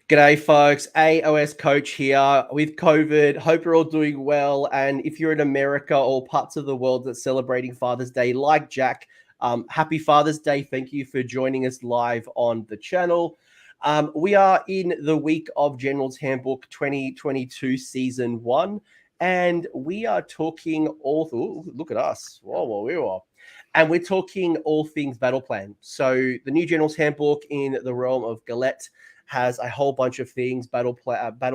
G'day, folks. AOS Coach here with COVID. Hope you're all doing well. And if you're in America or parts of the world that's celebrating Father's Day, like Jack, happy Father's Day. Thank you for joining us live on the channel. We are in the week of Generals Handbook 2022 Season 1. And we are talking all... Ooh, look at us. Whoa. And we're talking all things battle plan. So the new Generals Handbook in the realm of Galette has a whole bunch of things, battle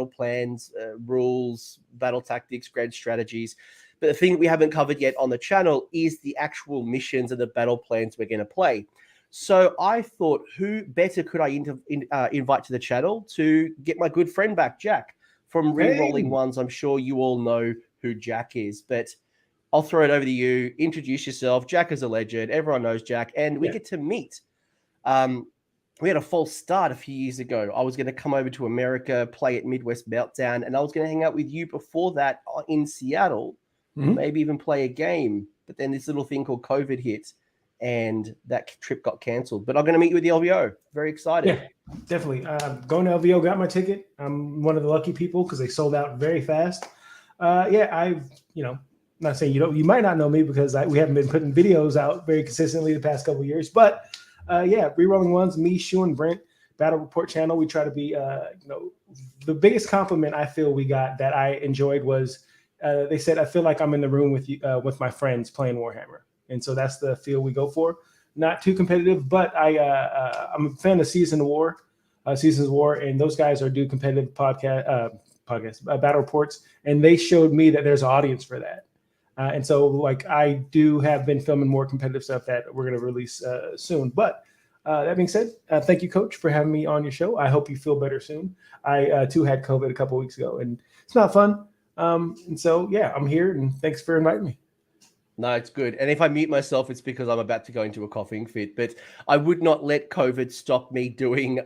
plans, rules, battle tactics, grand strategies. But the thing that we haven't covered yet on the channel is the actual missions and the battle plans we're going to play. So I thought, who better could I invite to the channel to get my good friend back, Jack, from Rerolling Ones. I'm sure you all know who Jack is, but I'll throw it over to you. Introduce yourself. Jack is a legend. Everyone knows Jack, and we get to meet. We had a false start a few years ago. I was going to come over to America, play at Midwest Meltdown, and I was going to hang out with you before that in Seattle, maybe even play a game. But then this little thing called COVID hit, and that trip got canceled. But I'm going to meet you with the LVO. Very excited. Yeah, definitely. Going to LVO, got my ticket. I'm one of the lucky people because they sold out very fast. I've, not saying you might not know me because we haven't been putting videos out very consistently the past couple of years, but Rerolling Ones, me, Shaun, Brent, Battle Report channel. We try to be, the biggest compliment I feel we got that I enjoyed was they said, I feel like I'm in the room with you, with my friends playing Warhammer. And so that's the feel we go for. Not too competitive, but I'm a fan of Seasons of War, and those guys do competitive battle reports, and they showed me that there's an audience for that. And so, I have been filming more competitive stuff that we're going to release soon. But that being said, thank you, Coach, for having me on your show. I hope you feel better soon. I, too, had COVID a couple of weeks ago, and it's not fun. And so, I'm here, and thanks for inviting me. No, it's good. And if I mute myself, it's because I'm about to go into a coughing fit. But I would not let COVID stop me doing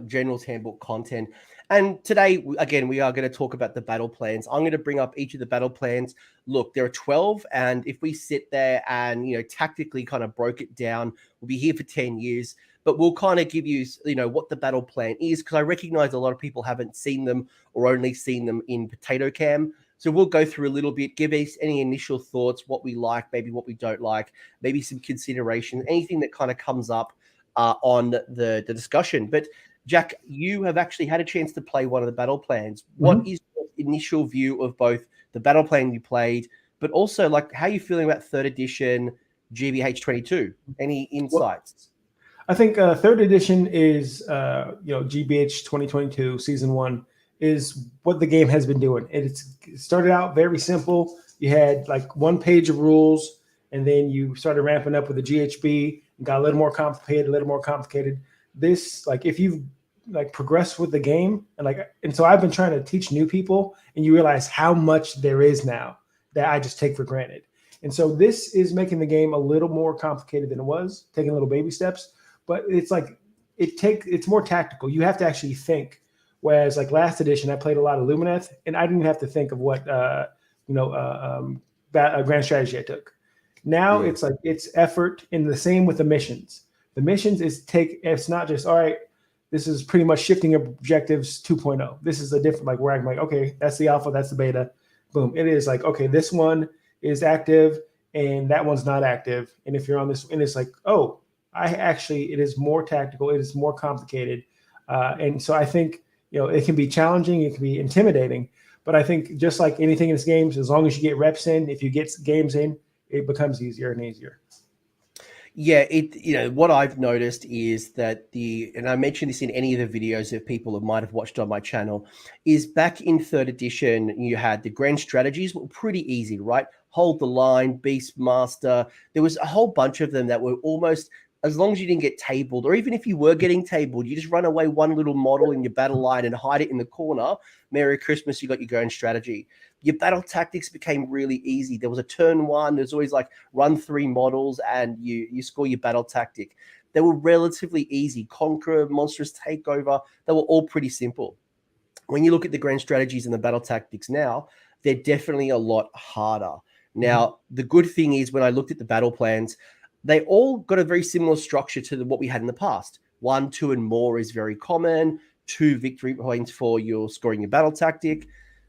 Generals Handbook content. And today, again, we are going to talk about the battle plans. I'm going to bring up each of the battle plans. Look, there are 12. And if we sit there and, tactically kind of broke it down, we'll be here for 10 years. But we'll kind of give you, what the battle plan is, because I recognize a lot of people haven't seen them or only seen them in Potato Cam. So we'll go through a little bit, give us any initial thoughts, what we like, maybe what we don't like, maybe some consideration, anything that kind of comes up on the discussion. But Jack, you have actually had a chance to play one of the battle plans. What is your initial view of both the battle plan you played, but also how are you feeling about 3rd edition GBH 22? Any insights? I think 3rd edition is, GBH 2022 Season 1 is what the game has been doing. It started out very simple. You had one page of rules, and then you started ramping up with the GHB and got a little more complicated. This, if you've progressed with the game and so I've been trying to teach new people, and you realize how much there is now that I just take for granted. And so this is making the game a little more complicated than it was, taking little baby steps, but it's it's more tactical. You have to actually think. Whereas last edition, I played a lot of Lumineth, and I didn't have to think of what grand strategy I took. Now it's effort, and the same with the missions. The missions it's not just, all right, this is pretty much shifting objectives 2.0. This is a different, where I'm okay, that's the alpha, that's the beta. Boom. It is okay, this one is active and that one's not active. And if you're on this, and it's it is more tactical, it is more complicated. And so I think, it can be challenging, it can be intimidating, but I think just like anything in this game, as long as you get reps in, if you get games in, it becomes easier and easier. Yeah, what I've noticed is that and I mentioned this in any of the videos that people might have watched on my channel, is back in 3rd edition, you had the grand strategies were pretty easy, right? Hold the line, Beastmaster. There was a whole bunch of them that were almost, as long as you didn't get tabled, or even if you were getting tabled, you just run away one little model in your battle line and hide it in the corner. Merry Christmas, you got your grand strategy. Your battle tactics became really easy. There was a turn 1. There's always run 3 models and you score your battle tactic. They were relatively easy. Conqueror, Monstrous Takeover, they were all pretty simple. When you look at the grand strategies and the battle tactics now, they're definitely a lot harder. Now, the good thing is when I looked at the battle plans, they all got a very similar structure to what we had in the past. 1, 2, and more is very common. 2 victory points for your scoring your battle tactic.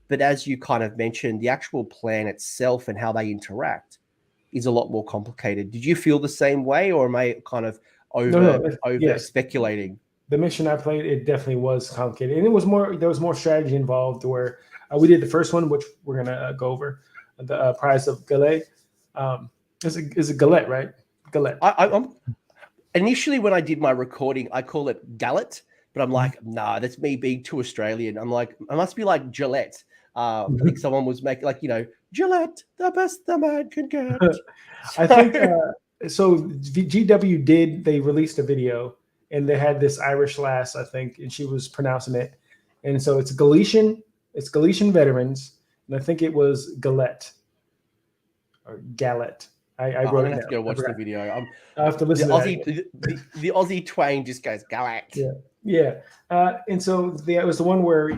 But as you kind of mentioned, the actual plan itself and how they interact is a lot more complicated. Did you feel the same way, or am I kind of over Yes. speculating? The mission I played, it definitely was complicated, and it was more. There was more strategy involved. Where we did the first one, which we're gonna go over, the prize of Gallet. Is it Gallet, right? Gallet. I'm initially when I did my recording, I call it Gallet, but I'm like, nah, that's me being too Australian. I'm like, I must be like Gillette. I think someone was making like, Gillette, the best the man can get. I think so. GW they released a video. And they had this Irish lass, I think, and she was pronouncing it. And so it's Galician Veterans, and I think it was Galette or Gallet. I wrote it down. I have to go watch the video. I have to listen to the Aussie twang just goes Gallet. Yeah. And so it was the one where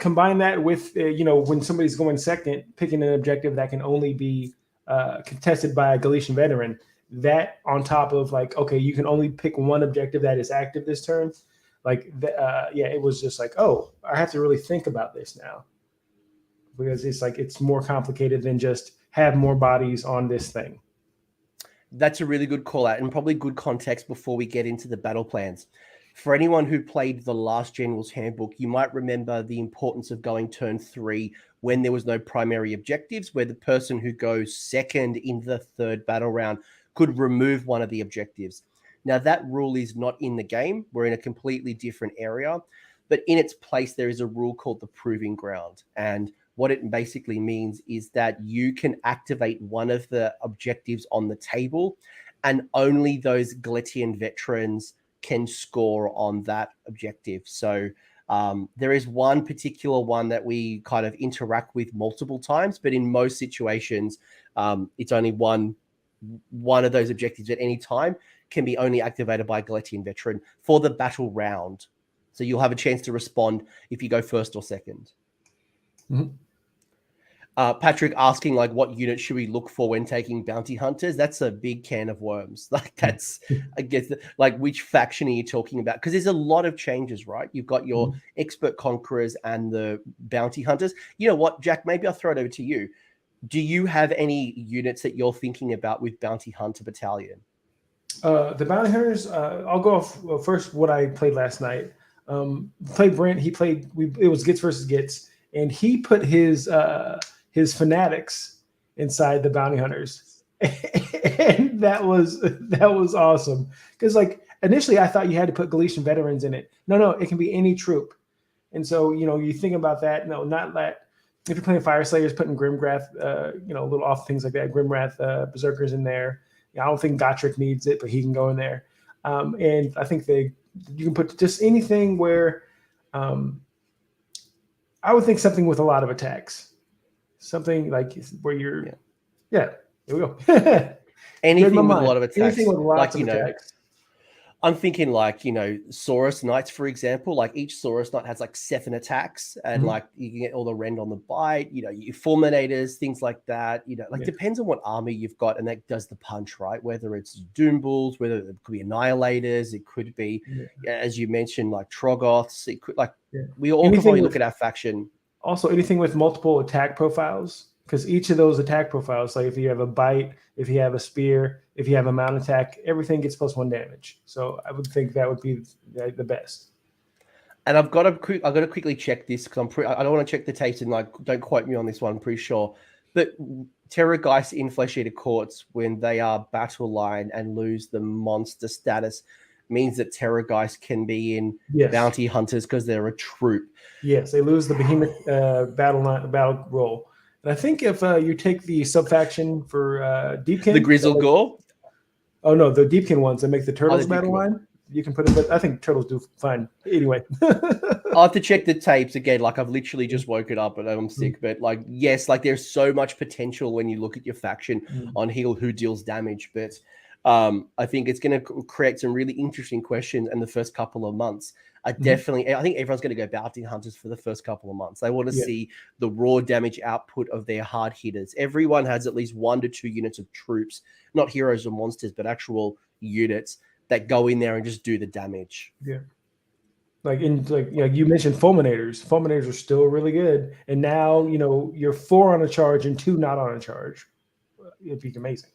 combine that with when somebody's going second, picking an objective that can only be contested by a Galician veteran. That on top of like, okay, you can only pick one objective that is active this turn. Like, it was just like, oh, I have to really think about this now, because it's like it's more complicated than just have more bodies on this thing. That's a really good call out, and probably good context before we get into the battle plans. For anyone who played the last Generals Handbook, you might remember the importance of going turn 3 when there was no primary objectives, where the person who goes second in the third battle round could remove one of the objectives. Now, that rule is not in the game. We're in a completely different area. But in its place, there is a rule called the Proving Ground. And what it basically means is that you can activate one of the objectives on the table, and only those Galician veterans can score on that objective. So there is one particular one that we kind of interact with multiple times, but in most situations, it's only one of those objectives at any time can be only activated by a Galician veteran for the battle round. So you'll have a chance to respond if you go first or second. Patrick asking like, what unit should we look for when taking bounty hunters? That's a big can of worms. Like that's, I guess, like which faction are you talking about? Because there's a lot of changes, right? You've got your expert conquerors and the bounty hunters. You know what, Jack, maybe I'll throw it over to you. Do you have any units that you're thinking about with Bounty Hunter Battalion? The Bounty Hunters, I'll go off first what I played last night. Played Brent. It was Gits versus Gits, and he put his fanatics inside the Bounty Hunters. And that was awesome. Because like initially I thought you had to put Galician veterans in it. No, it can be any troop. And so, you think about that. No, not that. If you're playing Fire Slayers, putting Grimwrath, little off things like that, Grimwrath, Berserkers in there. I don't think Gotrek needs it, but he can go in there. And I think you can put just anything where I would think something with a lot of attacks. Something like where you're, here we go. Anything with a lot of attacks. Anything with lots of attacks. I'm thinking like, Saurus Knights, for example, like each Saurus Knight has like 7 attacks and like you can get all the rend on the bite, your Fulminators, things like that, depends on what army you've got and that does the punch, right? Whether it's Doom Bulls, whether it could be Annihilators, it could be, as you mentioned, like Troggoths, it could we all probably look at our faction. Also anything with multiple attack profiles, because each of those attack profiles, like if you have a bite, if you have a spear, if you have a mount attack, everything gets +1 damage. So I would think that would be the best. And I've got to quickly check this because I don't want to check the tapes and don't quote me on this one. I'm pretty sure, but Terrorgeist in Flesh Eater Courts, when they are battle line and lose the monster status, means that Terrorgeist can be in bounty hunters because they're a troop. Yes, they lose the behemoth battle roll. And I think if you take the subfaction for Deepkin, the Grizzle Gore. Oh no, the Deepkin ones that make the Turtles battle line. You can put it, but I think Turtles do fine. Anyway, I'll have to check the tapes again. Like I've literally just woken up and I'm sick, but there's so much potential when you look at your faction on who deals damage. But I think it's going to create some really interesting questions in the first couple of months. I think everyone's going to go bounty hunters for the first couple of months. They want to see the raw damage output of their hard hitters. Everyone has at least 1 to 2 units of troops, not heroes or monsters, but actual units that go in there and just do the damage. Yeah. Like you mentioned fulminators. Fulminators are still really good. And now, you're 4 on a charge and 2 not on a charge. It'd be amazing.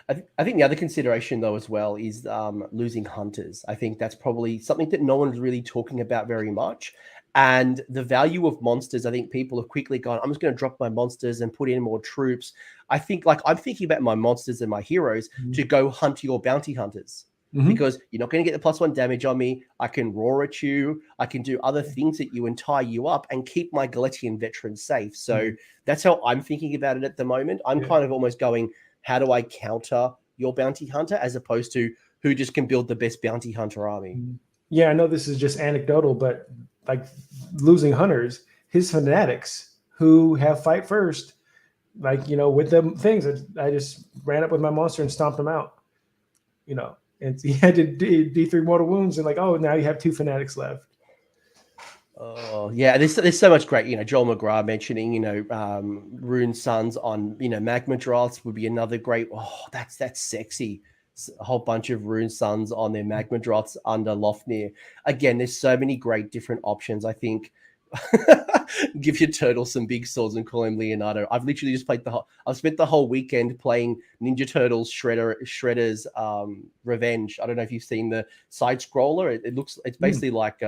I think the other consideration, though, as well, is losing hunters. I think that's probably something that no one's really talking about very much. And the value of monsters, I think people have quickly gone, I'm just going to drop my monsters and put in more troops. I think, I'm thinking about my monsters and my heroes to go hunt your bounty hunters. Because you're not going to get the +1 damage on me. I can roar at you. I can do other things at you and tie you up and keep my Galician veterans safe. So that's how I'm thinking about it at the moment. I'm kind of almost going, how do I counter your bounty hunter as opposed to who just can build the best bounty hunter army? Yeah, I know this is just anecdotal, but like losing hunters, his fanatics who have fight first, with the things, I just ran up with my monster and stomped him out, and he had to D3 mortal wounds and now you have 2 fanatics left. Oh yeah, there's so much great. Joel McGrath mentioning Rune Suns on magma droths would be another great. Oh, that's sexy. A whole bunch of Rune Suns on their magma droths under Lofnir. Again, there's so many great different options. I think give your turtle some big swords and call him Leonardo. I've literally just I've spent the whole weekend playing Ninja Turtles Shredder's Revenge. I don't know if you've seen the side scroller. It's basically like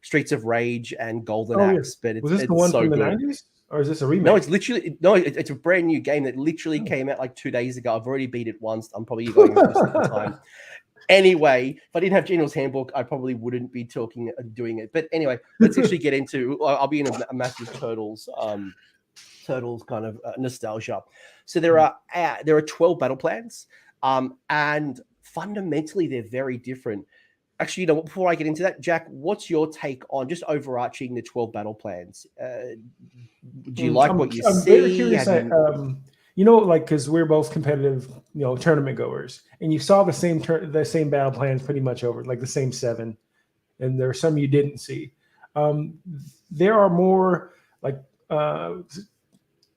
Streets of Rage and Golden Axe, but it's, was this it's the one so from the good. 90s? Or is this a remake? No, it's a brand new game that literally came out like 2 days ago. I've already beat it once. I'm probably going to do the second time. Anyway, if I didn't have Generals Handbook, I probably wouldn't be doing it. But anyway, let's actually get into. I'll be in a massive turtles kind of nostalgia. So there are 12 battle plans, and fundamentally they're very different. Actually, before I get into that, Jack, what's your take on just overarching the 12 battle plans? Do you like what you see? I'm very curious. Because we're both competitive, tournament goers, and you saw the same battle plans pretty much over, like the same 7, and there are some you didn't see. There are more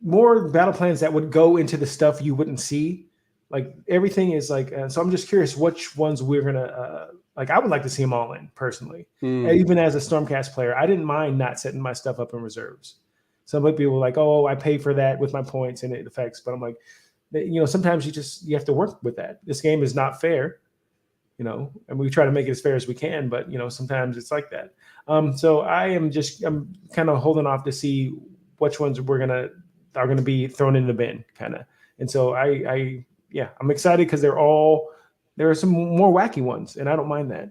more battle plans that would go into the stuff you wouldn't see. Like everything is so I'm just curious which ones we're gonna I would like to see them all in personally. Even as a Stormcast player, I didn't mind not setting my stuff up in reserves. Some people are like, oh, I pay for that with my points and it affects, but I'm like, sometimes you have to work with that. This game is not fair, and we try to make it as fair as we can, but sometimes it's like that. So I'm kind of holding off to see which ones are going to be thrown in the bin, kind of. And so I'm excited because there are some more wacky ones, and I don't mind that.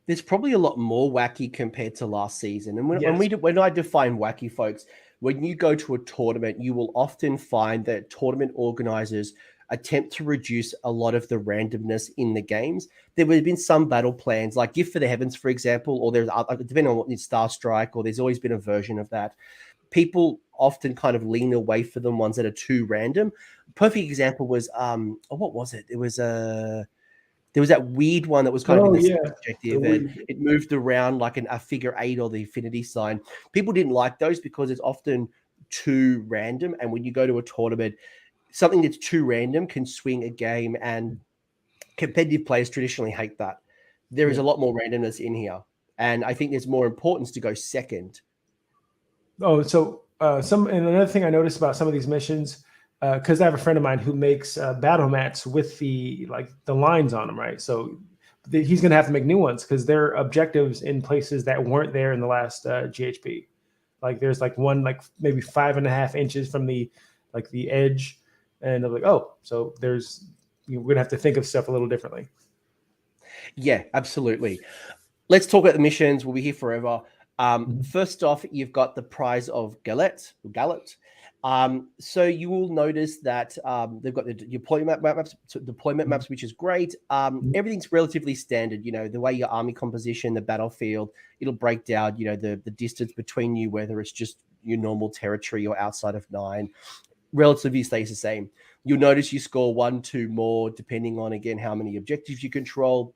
There's probably a lot more wacky compared to last season. And when I define wacky, folks, when you go to a tournament, you will often find that tournament organizers attempt to reduce a lot of the randomness in the games. There would have been some battle plans, like Gift for the Heavens, for example, or there's depending on what it's Star Strike, or there's always been a version of that. People often kind of lean away for them ones that are too random. Perfect example was what was it? It was there was that weird one that was kind of in the objective, and it moved around like a figure 8 or the infinity sign. People didn't like those because it's often too random, and when you go to a tournament, something that's too random can swing a game, and competitive players traditionally hate that. There is a lot more randomness in here, and I think there's more importance to go second. Oh, so and another thing I noticed about some of these missions, because I have a friend of mine who makes battle mats with the lines on them, right? So he's going to have to make new ones because there are objectives in places that weren't there in the last GHB. Like there's one maybe 5.5 inches from the edge, and I'm like, oh, so we're going to have to think of stuff a little differently. Yeah, absolutely. Let's talk about the missions. We'll be here forever. First off, you've got the prize of Gallet. So you will notice that they've got the deployment maps, which is great. Everything's relatively standard. The way your army composition, the battlefield, it'll break down. The distance between you, whether it's just your normal territory or outside of 9, relatively stays the same. You'll notice you score 1, 2 more depending on again how many objectives you control.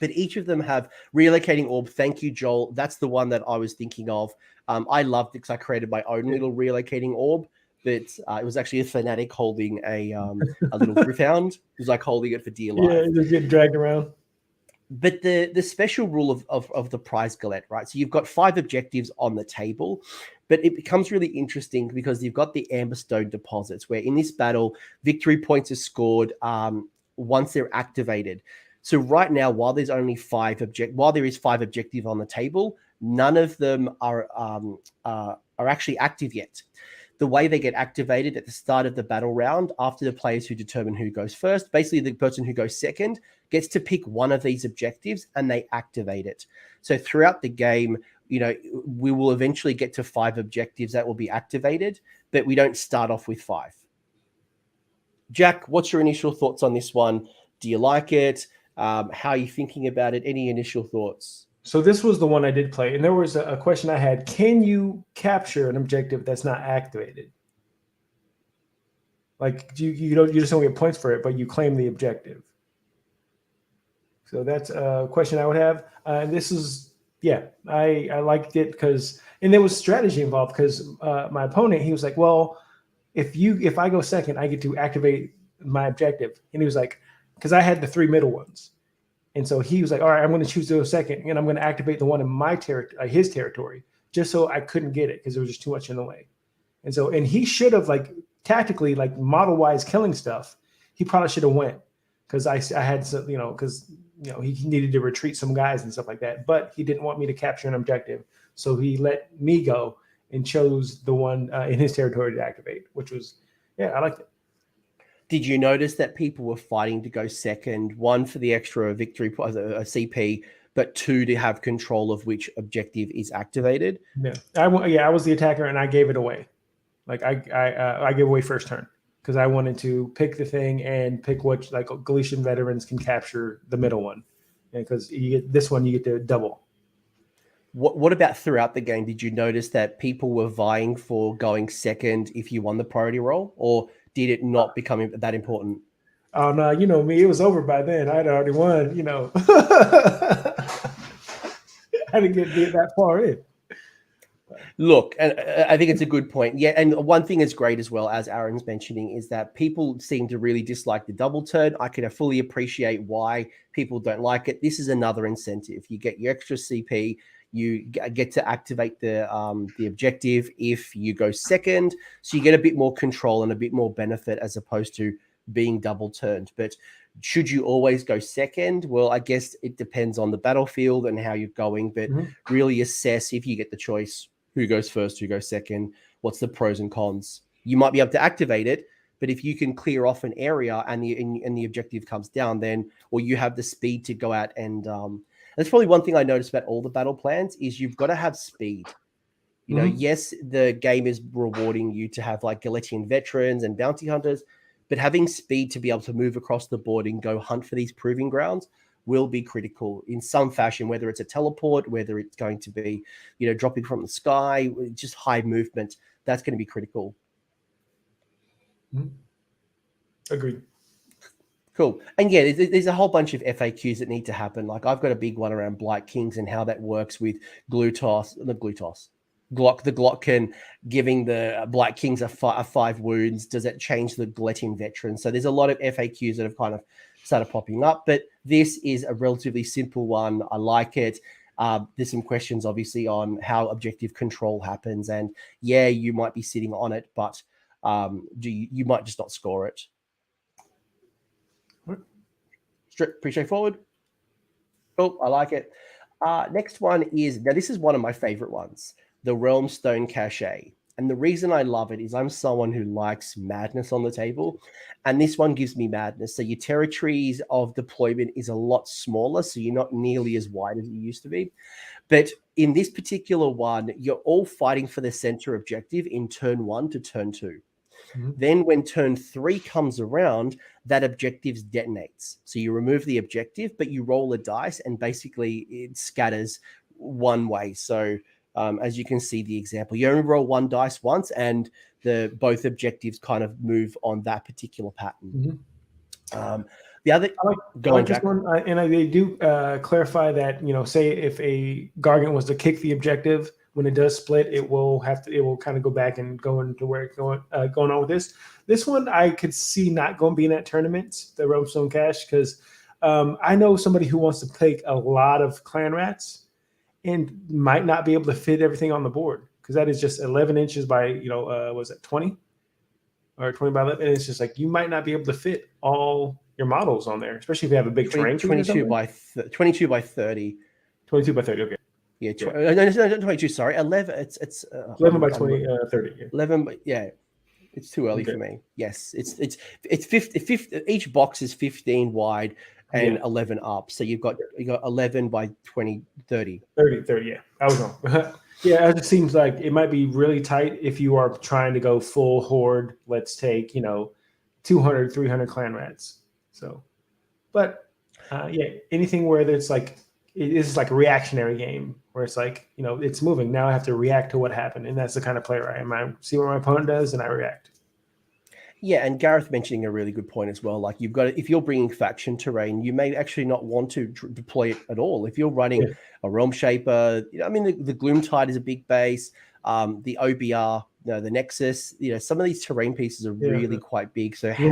But each of them have relocating orb. Thank you, Joel. That's the one that I was thinking of. I loved it because I created my own little relocating orb. but it was actually a fanatic holding a little Gryphound. It was like holding it for dear life. Yeah, just getting dragged around. But the special rule of the prize galette, right? So you've got 5 objectives on the table, but it becomes really interesting because you've got the Amberstone deposits, where in this battle, victory points are scored once they're activated. So right now, while there is 5 objectives on the table, none of them are actually active yet. The way they get activated at the start of the battle round, after the players who determine who goes first, basically the person who goes second gets to pick one of these objectives and they activate it. So throughout the game, we will eventually get to 5 objectives that will be activated, but we don't start off with 5. Jack, what's your initial thoughts on this one? Do you like it? How are you thinking about it? Any initial thoughts? So this was the one I did play, and there was a question I had. Can you capture an objective that's not activated? Like you just don't get points for it, but you claim the objective. So that's a question I would have. And this is, I liked it and there was strategy involved because my opponent, he was like, well, if I go second, I get to activate my objective. And he was like, because I had the 3 middle ones. And so he was like, all right, I'm going to choose to go second, and I'm going to activate the one in my territory, his territory, just so I couldn't get it because there was just too much in the way. And he should have, like, tactically, like model-wise killing stuff, he probably should have went because I had some, because he needed to retreat some guys and stuff like that. But he didn't want me to capture an objective, so he let me go and chose the one in his territory to activate, which was, I liked it. Did you notice that people were fighting to go second, 1 for the extra victory, a CP, but 2 to have control of which objective is activated? Yeah, I was the attacker and I gave it away. Like I gave away first turn because I wanted to pick the thing and pick what, like, Galician Veterans can capture the middle one, because you get this one, you get to double. What about throughout the game? Did you notice that people were vying for going second if you won the priority roll, or did it not become that important? Oh no, you know me, it was over by then. I'd already won, I didn't get that far in. Look, and I think it's a good point. Yeah, and one thing that's great as well, as Aaron's mentioning, is that people seem to really dislike the double turn. I can fully appreciate why people don't like it. This is another incentive. You get your extra CP. You get to activate the objective if you go second. So you get a bit more control and a bit more benefit as opposed to being double turned. But should you always go second? Well, I guess it depends on the battlefield and how you're going. But really assess, if you get the choice, who goes first, who goes second, what's the pros and cons. You might be able to activate it, but if you can clear off an area and the objective comes down, then, or you have the speed to go out and that's probably one thing I noticed about all the battle plans is you've got to have speed. Yes, the game is rewarding you to have like Galician Veterans and bounty hunters, but having speed to be able to move across the board and go hunt for these proving grounds will be critical in some fashion, whether it's a teleport, whether it's going to be, dropping from the sky, just high movement. That's going to be critical. Agreed. Cool. And yeah, there's a whole bunch of FAQs that need to happen. Like I've got a big one around Blight Kings and how that works with Glock, the Glock giving the Blight Kings a 5 wounds. Does that change the Galician Veterans? So there's a lot of FAQs that have kind of started popping up, but this is a relatively simple one. I like it. There's some questions obviously on how objective control happens, and you might be sitting on it, but you might just not score it. Pretty straightforward. Cool, I like it. Next one is, now this is one of my favorite ones, the Realmstone Cachet. And the reason I love it is I'm someone who likes madness on the table, and this one gives me madness. So your territories of deployment is a lot smaller, so you're not nearly as wide as you used to be. But in this particular one, you're all fighting for the center objective in turn 1 to turn 2. Then when turn 3 comes around, that objective detonates. So you remove the objective, but you roll a dice and basically it scatters one way. So as you can see the example, you only roll 1 dice once and both objectives kind of move on that particular pattern. The other, they do clarify that, say if a Gargant was to kick the objective, when it does split, it will kind of go back and go into where it's going on with this. This one I could see not going to be in that tournament, the Realmstone Cachet, because I know somebody who wants to take a lot of clan rats and might not be able to fit everything on the board, because that is just 11 inches by, was it 20 or 20 by 11? And it's just like, you might not be able to fit all your models on there, especially if you have a big terrain. 22 by 30. 22 by 30. 22 by 30. Okay. Yeah. No, 22. Sorry. 11. It's 11 by 20, 30. Yeah. 11. Yeah. It's too early for me. Yes. It's 50, each box is 15 wide and 11 up. So you got 11 by 20, 30. 30. Yeah. I was wrong. Yeah, it just seems like it might be really tight if you are trying to go full horde. Let's take, 200, 300 clan rats. So, but anything where it's like, it is like a reactionary game where it's like, it's moving. Now I have to react to what happened. And that's the kind of player I am. I see what my opponent does and I react. Yeah, and Gareth mentioning a really good point as well. Like if you're bringing faction terrain, you may actually not want to deploy it at all. If you're running a Realm Shaper, the Gloomtide is a big base. The OBR, the Nexus, some of these terrain pieces are really quite big. So how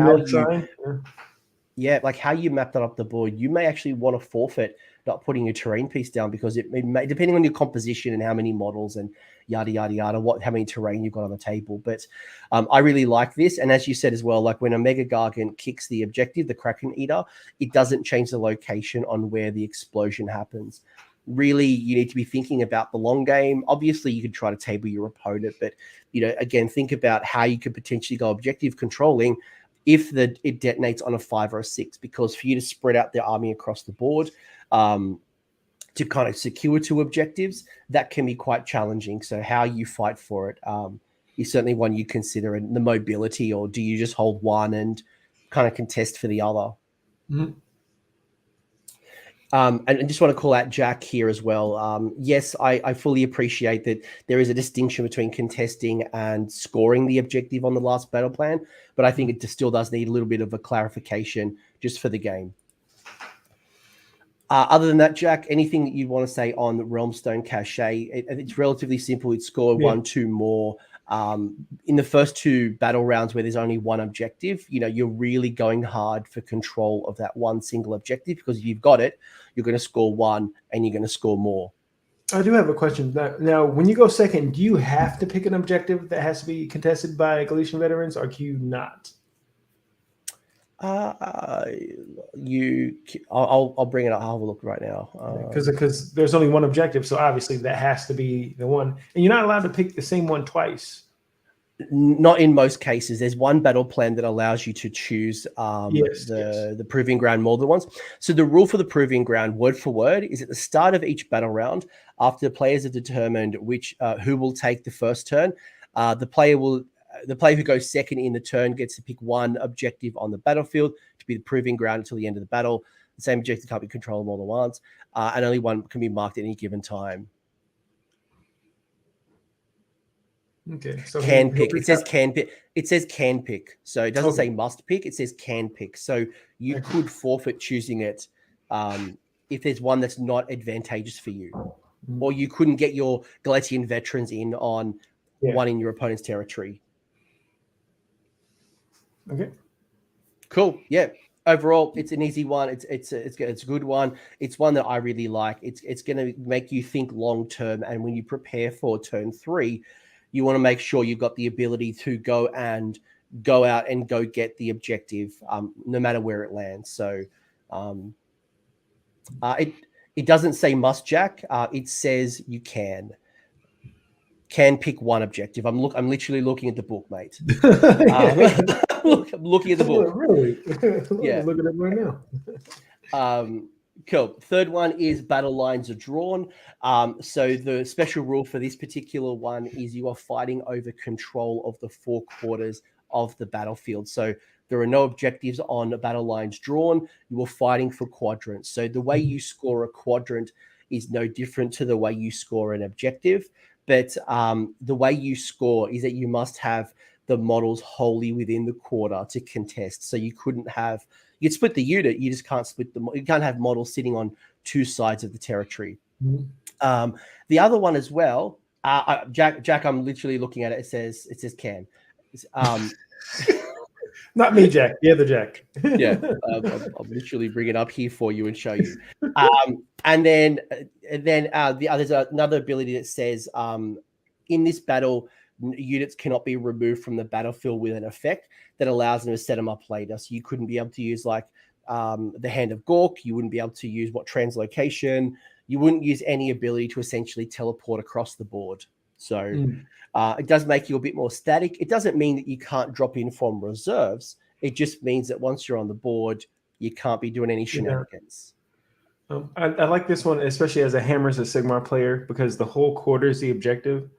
you map that up the board, you may actually want to forfeit not putting your terrain piece down, because it may, depending on your composition and how many models and yada yada yada, how many terrain you've got on the table. But I really like this, and as you said as well, like when a Mega Gargant kicks the objective, the Kraken Eater, it doesn't change the location on where the explosion happens. Really, you need to be thinking about the long game. Obviously, you could try to table your opponent, but again, think about how you could potentially go objective controlling if it detonates on a 5 or a 6, because for you to spread out the army across the board to kind of secure 2 objectives, that can be quite challenging. So how you fight for it is certainly one you consider, and the mobility, or do you just hold one and kind of contest for the other? Mm-hmm. And I just want to call out Jack here as well. Yes, I fully appreciate that there is a distinction between contesting and scoring the objective on the last battle plan, but I think it still does need a little bit of a clarification just for the game. Other than that, Jack, anything that you want to say on Realmstone Cachet? It's relatively simple. It's score 1, 2 more. In the first 2 battle rounds where there's only one objective, you're really going hard for control of that one single objective, because if you've got it, you're going to score 1 and you're going to score more. I do have a question. Now, when you go second, do you have to pick an objective that has to be contested by Galician Veterans, or can you not? I'll bring it up. I'll have a look right now. Because there's only one objective, so obviously that has to be the one, and you're not allowed to pick the same one twice. Not in most cases. There's one battle plan that allows you to choose the proving ground more than once. So the rule for the proving ground, word for word, is at the start of each battle round, after the players have determined who will take the first turn, the player who goes second in the turn gets to pick one objective on the battlefield to be the proving ground until the end of the battle. The same objective can't be controlled more than once, and only one can be marked at any given time. Okay. So can pick. It says can pick. It says can pick. So it doesn't say must pick. It says can pick. So you could forfeit choosing it if there's one that's not advantageous for you, or you couldn't get your Galician Veterans in on one in your opponent's territory. Okay. Cool. Yeah. Overall, it's an easy one. It's a good one. It's one that I really like. It's going to make you think long term, and when you prepare for turn 3, you want to make sure you've got the ability to go out and go get the objective, no matter where it lands. So, it doesn't say must, Jack. It says you can pick one objective. I'm literally looking at the book, mate. I'm looking at the book. Really? Yeah. I'm looking at it right now. Cool. Third one is battle lines are drawn. So the special rule for this particular one is you are fighting over control of the 4 quarters of the battlefield. So there are no objectives on battle lines drawn. You are fighting for quadrants. So the way you score a quadrant is no different to the way you score an objective. But the way you score is that you must have the models wholly within the quarter to contest. So you you'd split the unit, you just can't you can't have models sitting on 2 sides of the territory. Mm-hmm. The other one as well Jack, I'm literally looking at it. It says can. Not me, Jack. The other Jack. Yeah, I'll literally bring it up here for you and show you. And then there's another ability that says in this battle, units cannot be removed from the battlefield with an effect that allows them to set them up later. So you couldn't be able to use like the Hand of Gork. You wouldn't be able to use translocation. You wouldn't use any ability to essentially teleport across the board. So it does make you a bit more static. It doesn't mean that you can't drop in from reserves. It just means that once you're on the board, you can't be doing any shenanigans. I like this one, especially as a Hammers of Sigmar player, because the whole quarter is the objective.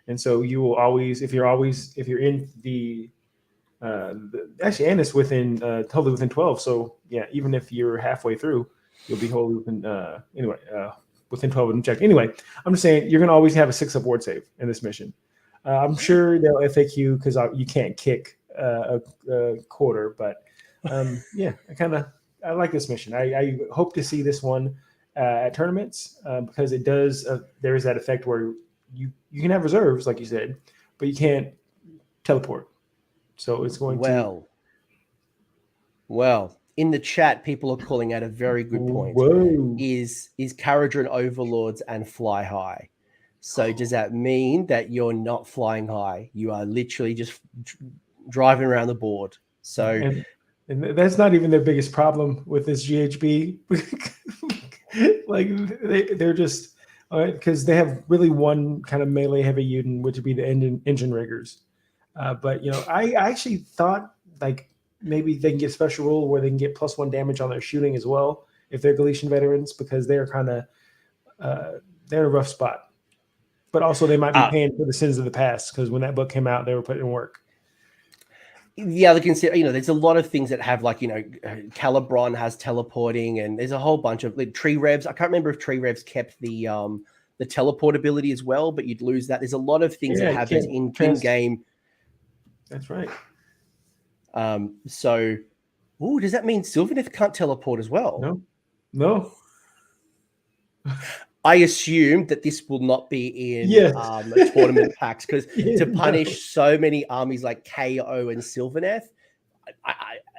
And so you will always, if you're in the actually, and it's within totally within 12. So yeah, even if you're halfway through, you'll be wholly within within 12 of objective. Anyway, I'm just saying you're gonna always have a 6-up ward save in this mission. I'm sure they'll FAQ because you can't kick a quarter, but yeah, I like this mission. I hope to see this one at tournaments because it does. There is that effect where you can have reserves, like you said, but you can't teleport. So it's going to. Well, in the chat, people are calling out a very good point. Whoa. Is Caradron Overlords and fly high? So does that mean that you're not flying high? You are literally just driving around the board. So, and that's not even their biggest problem with this GHB. Like they're just because they have really one kind of melee heavy unit, which would be the engine riggers. But I actually thought like maybe they can get special rule where they can get +1 damage on their shooting as well if they're Galician veterans, because they're kind of they're in a rough spot. But also they might be paying for the sins of the past, because when that book came out, they were putting in work. The other consider, there's a lot of things that have like, Calibron has teleporting, and there's a whole bunch of like tree revs. I can't remember if tree revs kept the teleport ability as well, but you'd lose that. There's a lot of things that have those in game. That's right. So, does that mean Sylvaneth can't teleport as well? No. I assume that this will not be in tournament packs, because to punish so many armies like KO and Sylvaneth,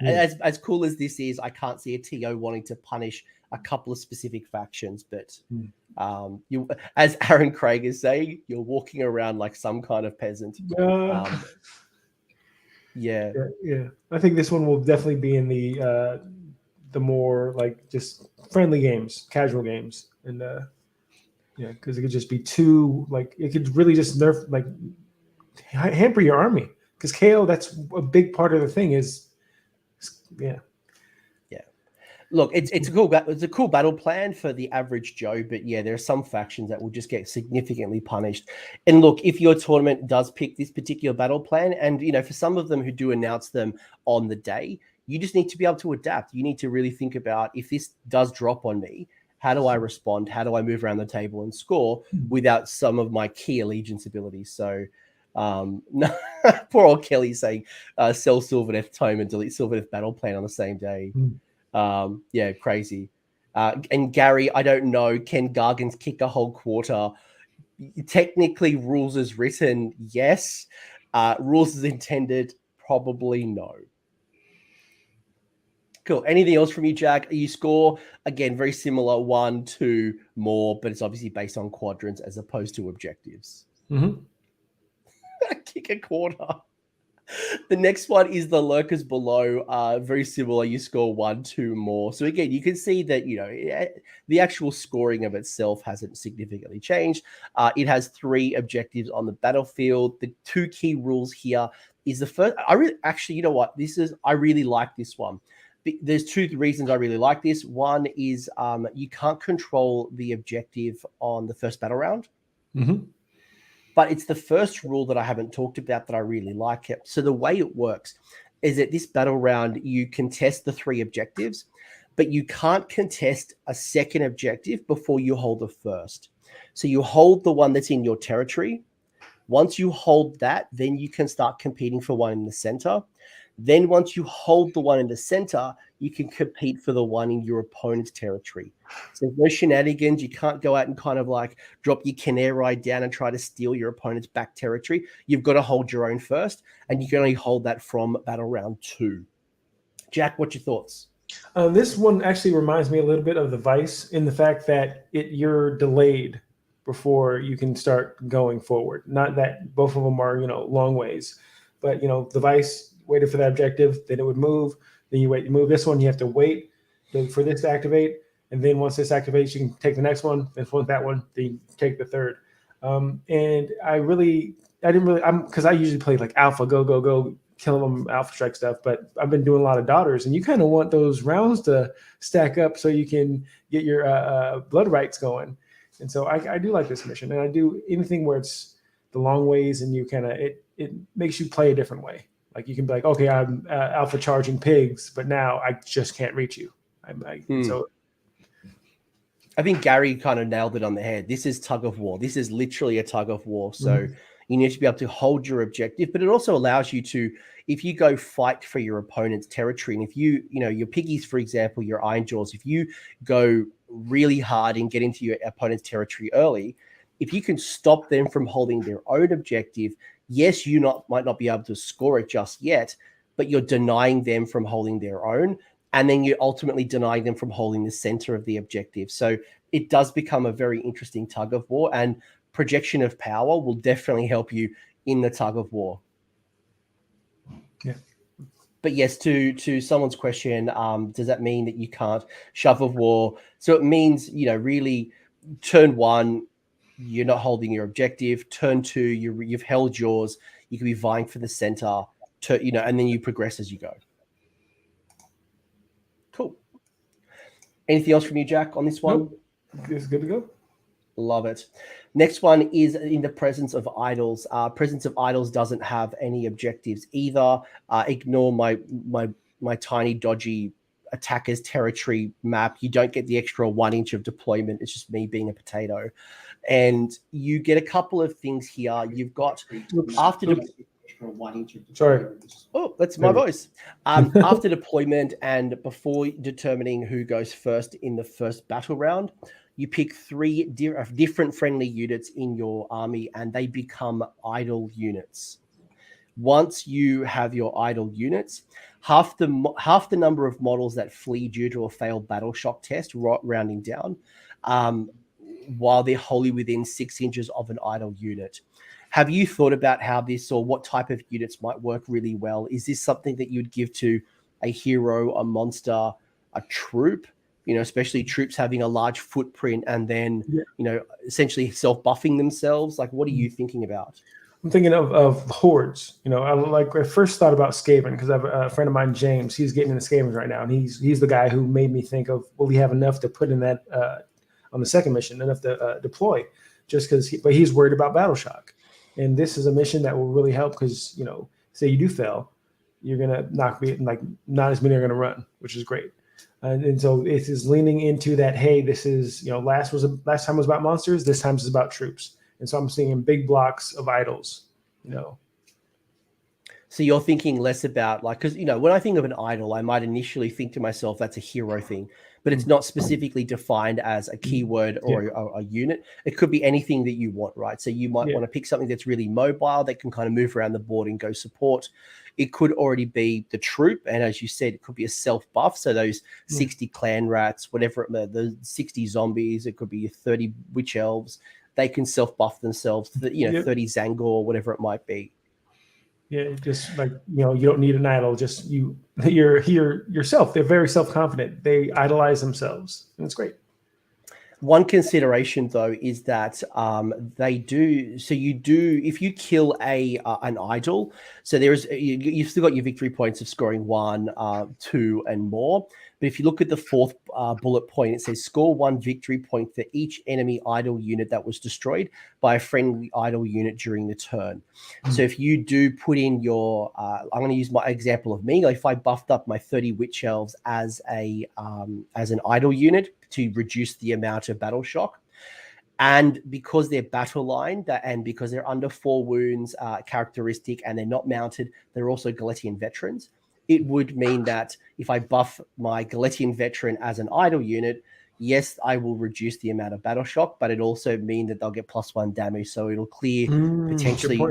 as cool as this is, I can't see a TO wanting to punish a couple of specific factions. But you, as Aaron Craig is saying, you're walking around like some kind of peasant. Yeah. I think this one will definitely be in the more like just friendly games, casual games, and because it could just be too like it could really just nerf like hamper your army, because KO, that's a big part of the thing is Look, it's a cool battle plan for the average Joe, but there are some factions that will just get significantly punished. And look, if your tournament does pick this particular battle plan, and for some of them who do announce them on the day, you just need to be able to adapt. You need to really think about, if this does drop on me, how do I respond? How do I move around the table and score without some of my key allegiance abilities? So poor old Kelly saying sell Sylvaneth Tome and delete Sylvaneth battle plan on the same day. Crazy. And Gary, I don't know, can Gargans kick a whole quarter? Technically, rules as written, yes. Rules as intended, probably no. Cool. Anything else from you, Jack? You score, again, very similar, 1, 2 more, but it's obviously based on quadrants as opposed to objectives. Kick a quarter. The next one is the Lurkers Below. Very similar. You score 1, 2 more. So again, you can see that the actual scoring of itself hasn't significantly changed. It has 3 objectives on the battlefield. The 2 key rules here is the first. I really like this one. There's 2 reasons I really like this. One is you can't control the objective on the first battle round. But it's the first rule that I haven't talked about that I really like it. So the way it works is that this battle round, you contest the 3 objectives, but you can't contest a second objective before you hold the first. So you hold the one that's in your territory. Once you hold that, then you can start competing for one in the center. Then once you hold the one in the center, you can compete for the one in your opponent's territory. So there's no shenanigans. You can't go out and kind of like drop your canary down and try to steal your opponent's back territory. You've got to hold your own first, and you can only hold that from battle round 2. Jack, what's your thoughts? This one actually reminds me a little bit of the Vice in the fact that you're delayed before you can start going forward. Not that both of them are, long ways, but, the Vice waited for that objective, then it would move, then you wait, you move this one, you have to wait for this to activate. And then once this activates, you can take the next one, then once that one, then you take the third. And because I usually play like alpha, go, kill them, alpha strike stuff, but I've been doing a lot of daughters, and you kind of want those rounds to stack up so you can get your blood rights going. And so I do like this mission, and I do anything where it's the long ways, and you kind of it makes you play a different way. Like you can be like, okay, I'm alpha charging pigs, but now I just can't reach you. So I think Gary kind of nailed it on the head. This is tug of war. This is literally a tug of war. So you need to be able to hold your objective, but it also allows you to, if you go fight for your opponent's territory, and if your piggies, for example, your iron jaws, if you go really hard and get into your opponent's territory early, if you can stop them from holding their own objective, yes, you might not be able to score it just yet, but you're denying them from holding their own. And then you're ultimately denying them from holding the center of the objective. So it does become a very interesting tug of war, and projection of power will definitely help you in the tug of war. Yeah. But yes, to someone's question, does that mean that you can't shove of war? So it means, really turn 1, you're not holding your objective. Turn 2, you've held yours. You can be vying for the center, and then you progress as you go. Cool. Anything else from you, Jack, on this one? Nope. It's good to go. Love it. Next one is in the presence of idols. Presence of idols doesn't have any objectives either. Ignore my tiny dodgy attacker's territory map. You don't get the extra 1 inch of deployment. It's just me being a potato. And you get a couple of things here. You've got Sorry. Oh, that's my voice. After deployment and before determining who goes first in the first battle round, you pick 3 different friendly units in your army, and they become idle units. Once you have your idle units, half the number of models that flee due to a failed battle shock test, rounding down, while they're wholly within 6 inches of an idle unit. Have you thought about how this or what type of units might work really well? Is this something that you'd give to a hero, a monster, a troop? Especially troops having a large footprint and then, essentially self-buffing themselves. Like, what are you thinking about? I'm thinking of hordes. I first thought about Skaven because I have a friend of mine, James. He's getting into Skavens right now, and he's the guy who made me think of, will he have enough to put in that on the second mission, enough to deploy? Just because, but he's worried about battle shock. And this is a mission that will really help because, say you do fail, you're going to not as many are going to run, which is great. And so it is leaning into that, hey, this is, last time was about monsters, this time is about troops. And so I'm seeing big blocks of idols, So you're thinking less about because, when I think of an idol, I might initially think to myself, that's a hero thing, but it's not specifically defined as a keyword or a unit. It could be anything that you want, right? So you might want to pick something that's really mobile that can kind of move around the board and go support. It could already be the troop. And as you said, it could be a self buff. So those 60 clan rats, whatever, the 60 zombies, it could be 30 witch elves. They can self buff themselves, 30 Zangor, whatever it might be. Yeah, just you don't need an idol. Just you're yourself. They're very self-confident. They idolize themselves, and it's great. One consideration, though, is that they do. So you do, if you kill an idol, so you've still got your victory points of scoring 1, 2, and more. But if you look at the 4th bullet point, it says score 1 victory point for each enemy idol unit that was destroyed by a friendly idol unit during the turn. So if you do put in your, I'm going to use my example of me. If I buffed up my 30 witch elves as an idol unit to reduce the amount of battle shock, and because they're battle lined and because they're under 4 wounds characteristic and they're not mounted, they're also Galician Veterans. it would mean that if I buff my Galician veteran as an idle unit, yes, I will reduce the amount of battle shock, but it also mean that they'll get +1 damage. So it'll clear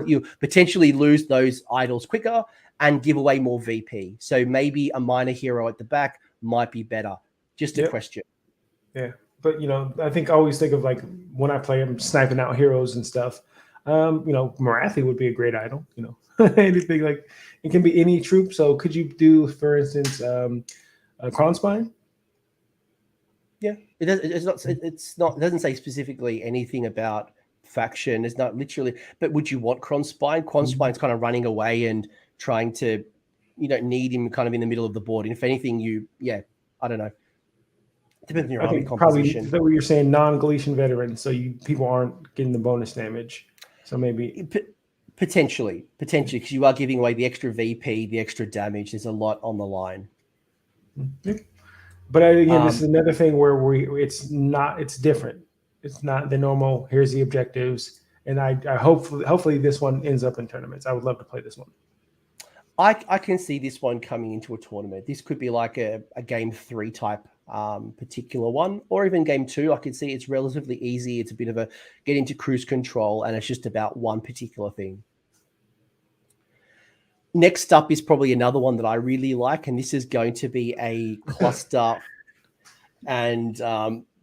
you potentially lose those idols quicker and give away more VP. So maybe a minor hero at the back might be better. Just a question. Yeah. But, I think I always think of like when I play, I'm sniping out heroes and stuff. Marathi would be a great idol, anything like it can be any troop. So could you do, for instance, Kronspine? Yeah, it doesn't say specifically anything about faction. It's not literally, but would you want Kronspine? Kronspine's kind of running away and trying to, you don't need him kind of in the middle of the board. And if anything, I don't know. Depends on your army composition. Probably what you're saying, non-Galician veterans, so people aren't getting the bonus damage. So maybe potentially, because you are giving away the extra VP, the extra damage. There's a lot on the line. But again, this is another thing where it's different. It's not the normal. Here's the objectives, and I hopefully this one ends up in tournaments. I would love to play this one. I can see this one coming into a tournament. This could be like a game 3 type particular one, or even game 2. I could see it's relatively easy. It's a bit of a get into cruise control, and it's just about one particular thing. Next up is probably another one that I really like, and this is going to be a cluster, and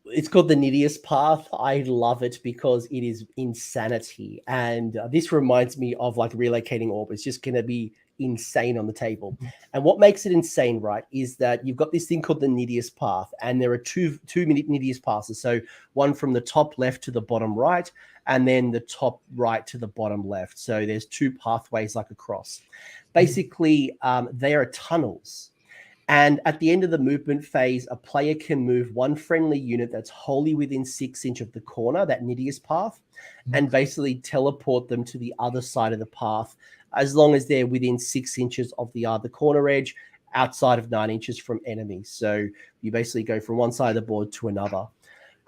it's called the Nidius Path. I love it because it is insanity, and this reminds me of like relocating orb. It's just going to be insane on the table. And what makes it insane, right, is that you've got this thing called the Nidius Path, and there are two Nidius passes. So one from the top left to the bottom right, and then the top right to the bottom left. So there's 2 pathways like across. Basically, they are tunnels. And at the end of the movement phase, a player can move one friendly unit that's wholly within 6 inches of the corner, that Nidius Path, and basically teleport them to the other side of the path, as long as they're within 6 inches of the other corner edge, outside of 9 inches from enemies. So you basically go from one side of the board to another.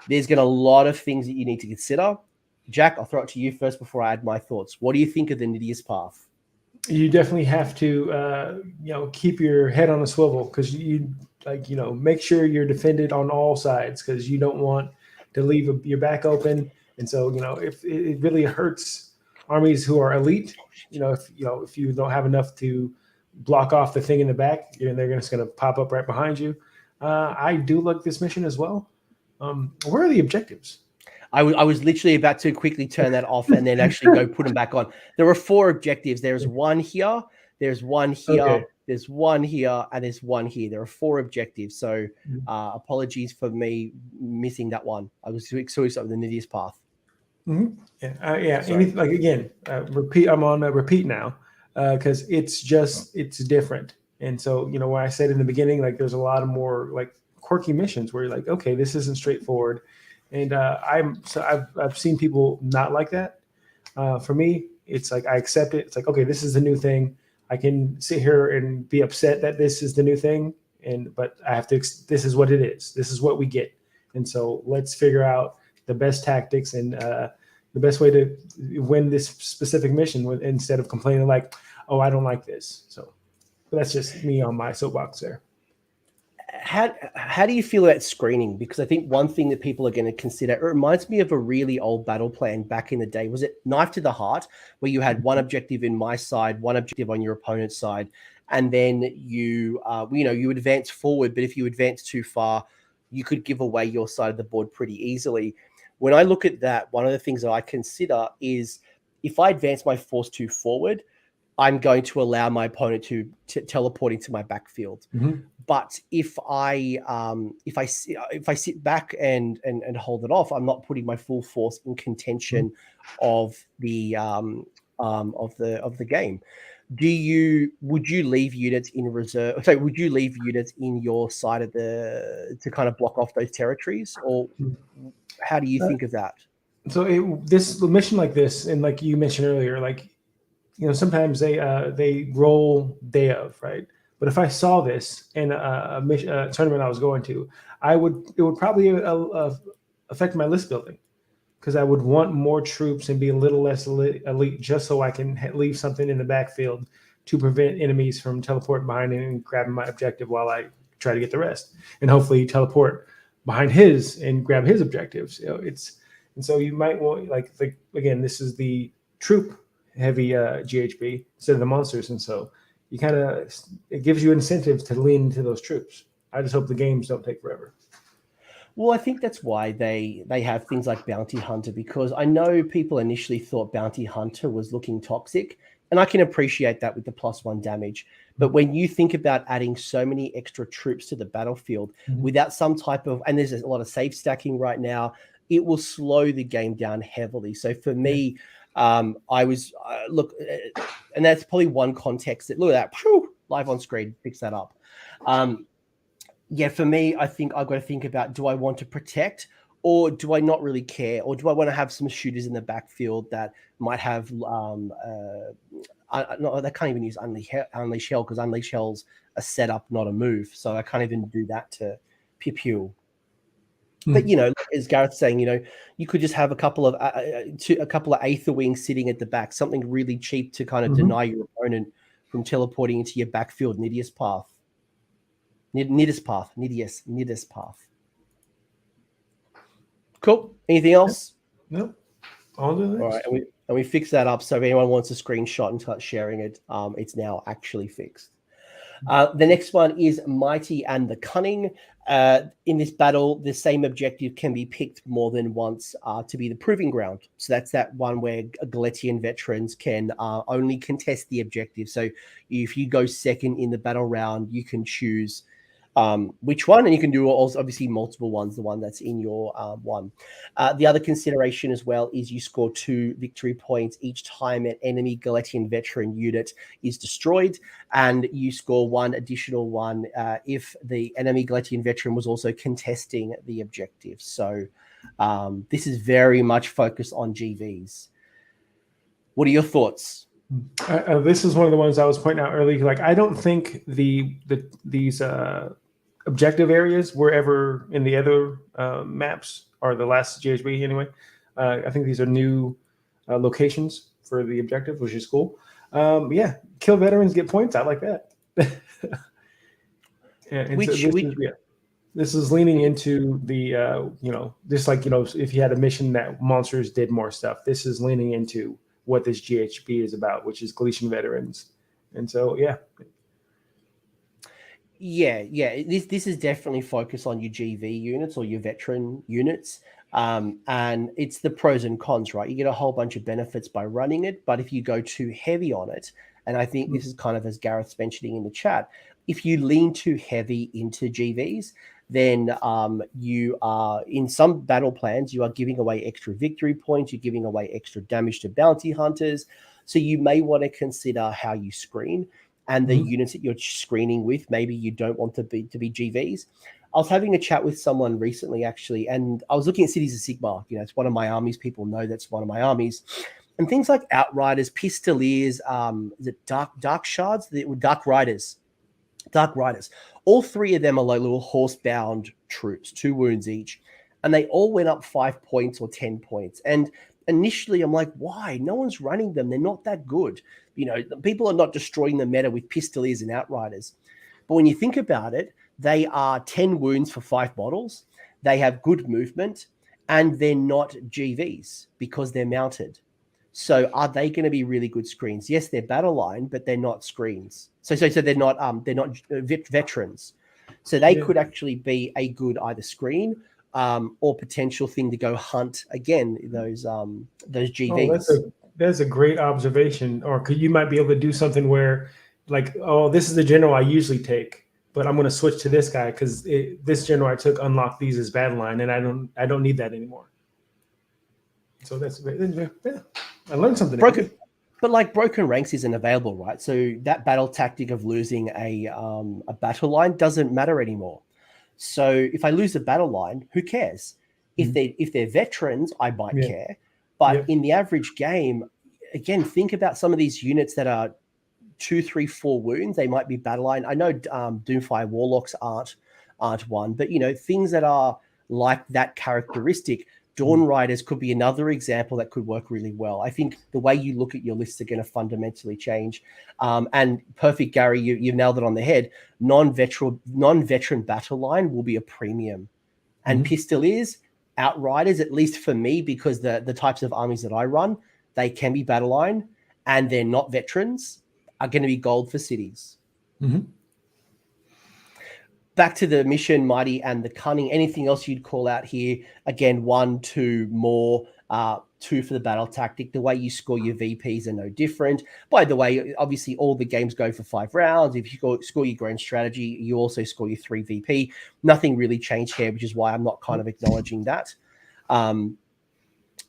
There's going to be a lot of things that you need to consider. Jack, I'll throw it to you first before I add my thoughts. What do you think of the Nidius Path? You definitely have to, keep your head on a swivel, because make sure you're defended on all sides, because you don't want to leave your back open. And so, if it really hurts armies who are elite, if you don't have enough to block off the thing in the back, they're just going to pop up right behind you. I do like this mission as well. Where are the objectives? I was literally about to quickly turn that off and then actually go put them back on. There are 4 objectives. There's one here, there's one here, there's one here, and there's one here. There are 4 objectives. So apologies for me missing that one. I was so excited with the Nidius Path. Mm-hmm. Repeat. I'm on repeat now because it's different. And so, when I said in the beginning, like there's a lot of more like quirky missions where you're like, okay, this isn't straightforward. And I've seen people not like that. For me, it's like I accept it. It's like, okay, this is the new thing. I can sit here and be upset that this is the new thing, but I have to. This is what it is. This is what we get. And so let's figure out the best tactics and the best way to win this specific mission instead of complaining like, oh, I don't like this. So that's just me on my soapbox there. How do you feel about screening? Because I think one thing that people are going to consider, it reminds me of a really old battle plan back in the day. Was it Knife to the Heart, where you had one objective in my side, one objective on your opponent's side, and then you advance forward. But if you advance too far, you could give away your side of the board pretty easily. When I look at that, one of the things that I consider is if I advance my force too forward, I'm going to allow my opponent to teleport into my backfield. Mm-hmm. But if I sit back and hold it off, I'm not putting my full force in contention of the game. Would you leave units in reserve? So would you leave units in your side of to kind of block off those territories, or how do you think of that? So this mission like this, and like you mentioned earlier, like sometimes they roll day of, right? But if I saw this in a tournament I was going to, it would probably affect my list building, because I would want more troops and be a little less elite just so I can leave something in the backfield to prevent enemies from teleporting behind him and grabbing my objective while I try to get the rest, and hopefully teleport behind his and grab his objectives. And so you might want again, this is the troop heavy GHB instead of the monsters, and so you it gives you incentive to lean into those troops. I just hope the games don't take forever. Well, I think that's why they have things like Bounty Hunter, because I know people initially thought Bounty Hunter was looking toxic, and I can appreciate that with the +1 damage. But when you think about adding so many extra troops to the battlefield without some type of, and there's a lot of safe stacking right now, it will slow the game down heavily. So for me, I was and that's probably one context that, look at that, live on screen, fix that up. For me, I think I've got to think about, do I want to protect, or do I not really care, or do I want to have some shooters in the backfield that might have they can't even use Unleash Hell, because Unleash Hell's a setup, not a move. So I can't even do that to pew. But as Gareth's saying, you could just have a couple of Aether Wings sitting at the back, something really cheap to kind of deny your opponent from teleporting into your backfield nidius path. Nidius path. Cool. Anything else? Nope. All do this. All right, and we fix that up. So if anyone wants a screenshot and start sharing it, it's now actually fixed. The next one is Mighty and the Cunning. In this battle, the same objective can be picked more than once to be the proving ground. So that's that one where Galician Veterans can only contest the objective. So if you go second in the battle round, you can choose which one, and you can do also obviously multiple ones, the one that's in your one. The other consideration as well is you score 2 victory points each time an enemy Galician veteran unit is destroyed, and you score 1 additional one if the enemy Galician veteran was also contesting the objective. So this is very much focused on GVs. What are your thoughts? This is one of the ones I was pointing out earlier. Like, I don't think these objective areas were ever in the other maps, or the last GHB anyway. I think these are new locations for the objective, which is cool. Kill veterans, get points. I like that. This is leaning into the if you had a mission that monsters did more stuff, this is leaning into what this GHB is about, which is Galician Veterans. And so, this is definitely focused on your GV units or your veteran units. And it's the pros and cons, right? You get a whole bunch of benefits by running it, but if you go too heavy on it, and I think this is kind of as Gareth's mentioning in the chat, if you lean too heavy into GVs, then you are, in some battle plans, you are giving away extra victory points, you're giving away extra damage to bounty hunters. So you may want to consider how you screen, and the units that you're screening with, maybe you don't want to be GVs. I was having a chat with someone recently, actually, and I was looking at Cities of Sigmar. It's one of my armies. People know that's one of my armies. And things like Outriders, Pistoliers, is it Dark Shards? Dark Riders. All 3 of them are like little horse-bound troops, 2 wounds each. And they all went up 5 points or 10 points. And initially I'm like, why? No one's running them. They're not that good. People are not destroying the meta with Pistoliers and Outriders. But when you think about it, they are 10 wounds for 5 models. They have good movement, and they're not GVs because they're mounted. So are they going to be really good screens? Yes, they're battle line, but they're not screens. So they're not veterans. So they could actually be a good either screen or potential thing to go hunt again those GVs. That's a great observation. Or you might be able to do something where, like, this is the general I usually take, but I'm going to switch to this guy because this general I took unlocked these as battle line, and I don't need that anymore. So I learned something. Broken ranks isn't available, right? So that battle tactic of losing a battle line doesn't matter anymore. So if I lose a battle line, who cares? If they're veterans, I might care. But in the average game, again, think about some of these units that are 2, 3, 4 wounds. They might be battle line. I know Doomfire Warlocks aren't one, but things that are like that characteristic, Dawn Riders could be another example that could work really well. I think the way you look at your lists are going to fundamentally change. And perfect, Gary, you've nailed it on the head. Non-veteran battle line will be a premium. And Pistoliers, Outriders, at least for me, because the types of armies that I run, they can be battle line and they're not veterans, are going to be gold for cities. Back to the mission, Mighty, and the cunning. Anything else you'd call out here? Again, 1, 2 more, 2 for the battle tactic. The way you score your VPs are no different. By the way, obviously all the games go for 5 rounds. If you score your grand strategy, you also score your 3 VP. Nothing really changed here, which is why I'm not kind of acknowledging that.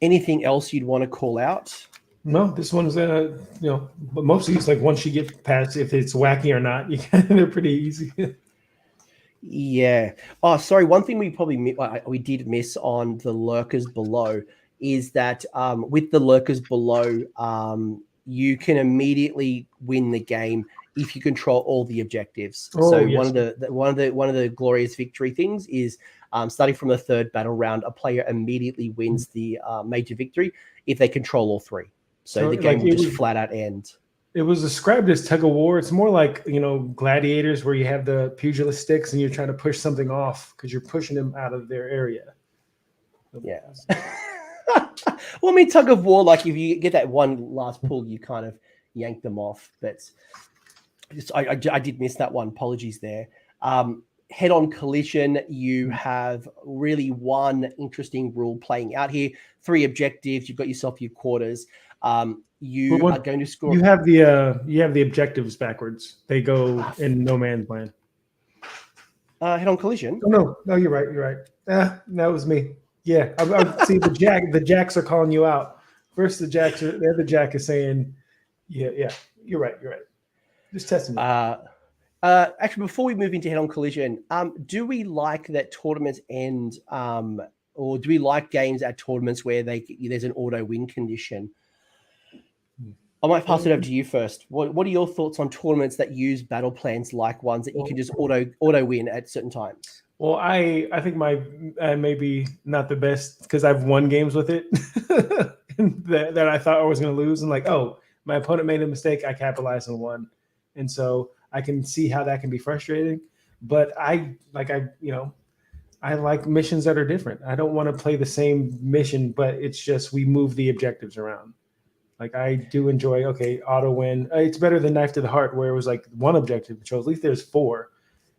Anything else you'd want to call out? No, this one's but mostly it's like once you get past if it's wacky or not, they're pretty easy. Yeah. Oh, sorry. One thing we did miss on the lurkers below is that with the lurkers below, you can immediately win the game if you control all the objectives. One of the glorious victory things is starting from the 3rd battle round, a player immediately wins the major victory if they control all 3. So the game will just flat out end. It was described as tug of war. It's more like, gladiators where you have the pugilist sticks and you're trying to push something off because you're pushing them out of their area. Yeah. Well, I mean, tug of war, like if you get that one last pull, you kind of yank them off. But I did miss that one. Apologies there. Head-on collision, you have really one interesting rule playing out here. 3 objectives. You've got yourself your quarters. You are going to score. You have the objectives backwards. They go in no man's land. Head-on collision. Oh, no, you're right. That was me. Yeah, I see the jacks are calling you out. First, the other jack is saying, yeah, you're right. Just testing it. Actually, before we move into head-on collision, do we like that tournaments end, or do we like games at tournaments where there's an auto win condition? I might pass it over to you first. What are your thoughts on tournaments that use battle plans like ones that you can just auto win at certain times? Well, I think my maybe not the best because I've won games with it that I thought I was going to lose, and like, oh, my opponent made a mistake, I capitalized on one, and so I can see how that can be frustrating. But I like missions that are different. I don't want to play the same mission, but it's just we move the objectives around. Like I do enjoy, auto win. It's better than Knife to the Heart, where it was like 1 objective control. At least there's 4,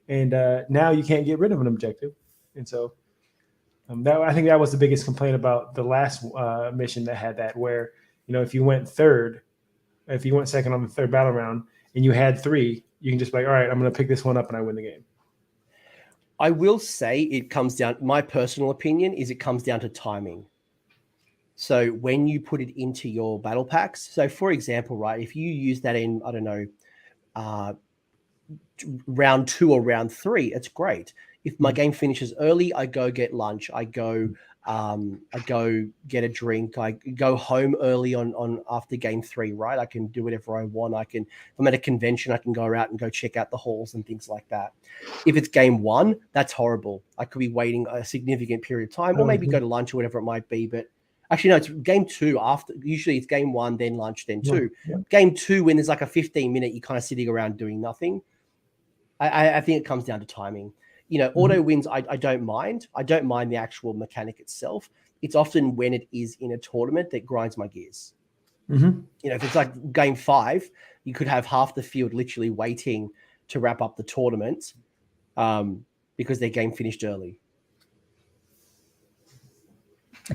and now you can't get rid of an objective. And so I think that was the biggest complaint about the last mission that had that, where if you went second on the 3rd battle round, and you had 3, you can just be like, all right, I'm going to pick this one up and I win the game. I will say it comes down. My personal opinion is it comes down to timing. So when you put it into your battle packs, so for example, right, if you use that in, I don't know, round 2 or round 3, it's great. If my game finishes early, I go get lunch. I go get a drink. I go home early on after game 3, right? I can do whatever I want. If I'm at a convention, I can go out and go check out the halls and things like that. If it's game 1, that's horrible. I could be waiting a significant period of time, or maybe go to lunch or whatever it might be. But actually, no, it's game 2 after. Usually it's game 1, then lunch, then 2. Yeah. Game 2, when there's like a 15-minute, you're kind of sitting around doing nothing. I think it comes down to timing. Auto wins, I don't mind. I don't mind the actual mechanic itself. It's often when it is in a tournament that grinds my gears. If it's like game 5, you could have half the field literally waiting to wrap up the tournament because their game finished early.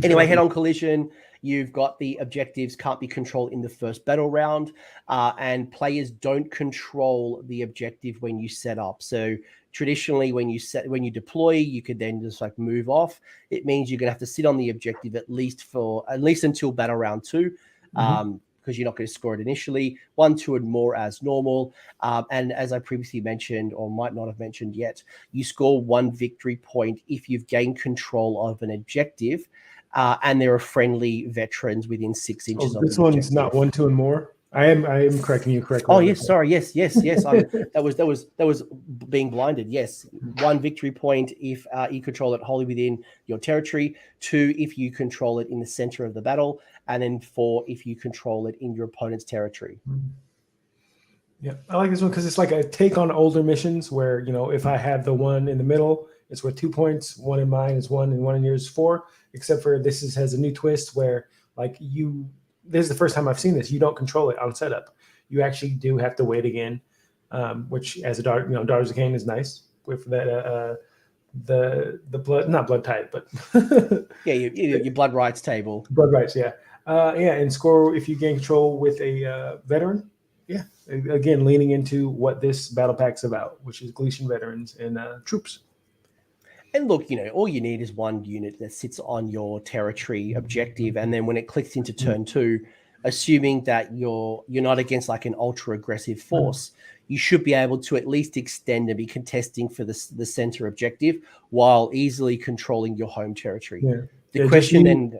Anyway, head-on collision, you've got the objectives can't be controlled in the 1st battle round, and players don't control the objective when you set up. So traditionally, when you deploy, you could then just like move off. It means you're going to have to sit on the objective at least until battle round 2, because you're not going to score it initially. 1, 2, and more as normal. And as I previously mentioned, or might not have mentioned yet, you score 1 victory point if you've gained control of an objective. And there are friendly veterans within 6 inches of this the one's objective. not 1, 2, and more? I am correcting you correctly. Oh yes, sorry, yes. That was being blinded. Yes, 1 victory point if you control it wholly within your territory. 2 if you control it in the center of the battle, and then 4 if you control it in your opponent's territory. Yeah, I like this one because it's like a take on older missions where, if I have the one in the middle, it's worth 2 points. One in mine is 1, and one in yours is 4. Except for this has a new twist where this is the first time I've seen this. You don't control it on setup. You actually do have to wait again, which as a daughter, Daughters of Cain is nice with that. The blood, not blood type, but yeah, your blood rights table. Blood rights, yeah, and score if you gain control with a veteran. Yeah, again, leaning into what this battle pack's about, which is Galician Veterans and troops. And look, all you need is 1 unit that sits on your territory objective, and then when it clicks into turn 2, assuming that you're not against like an ultra aggressive force, you should be able to at least extend and be contesting for the center objective while easily controlling your home territory. Yeah. The question then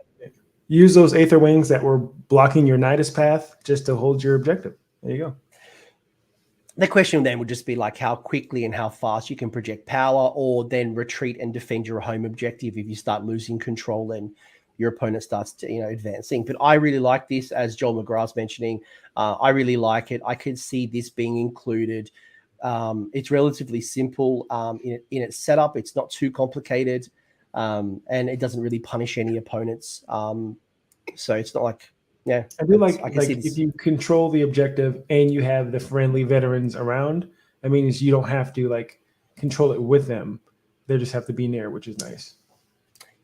use those Aether Wings that were blocking your Nidus path just to hold your objective. There you go. The question then would just be like how quickly and how fast you can project power, or then retreat and defend your home objective if you start losing control and your opponent starts to, advancing. But I really like this, as Joel McGrath's mentioning. I really like it. I could see this being included. It's relatively simple in its setup. It's not too complicated, and it doesn't really punish any opponents. So it's not like, yeah. I do like if you control the objective and you have the friendly veterans around, that means you don't have to control it with them. They just have to be near, which is nice.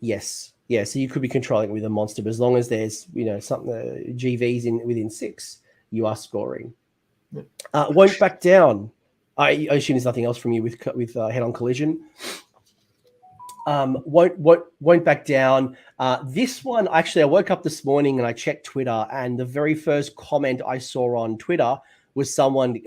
Yes. Yeah, so you could be controlling with a monster, but as long as there's something GVs within 6, you are scoring. Won't back down. I assume there's nothing else from you with head-on collision. Won't back down. This one, actually, I woke up this morning and I checked Twitter, and the very first comment I saw on Twitter was someone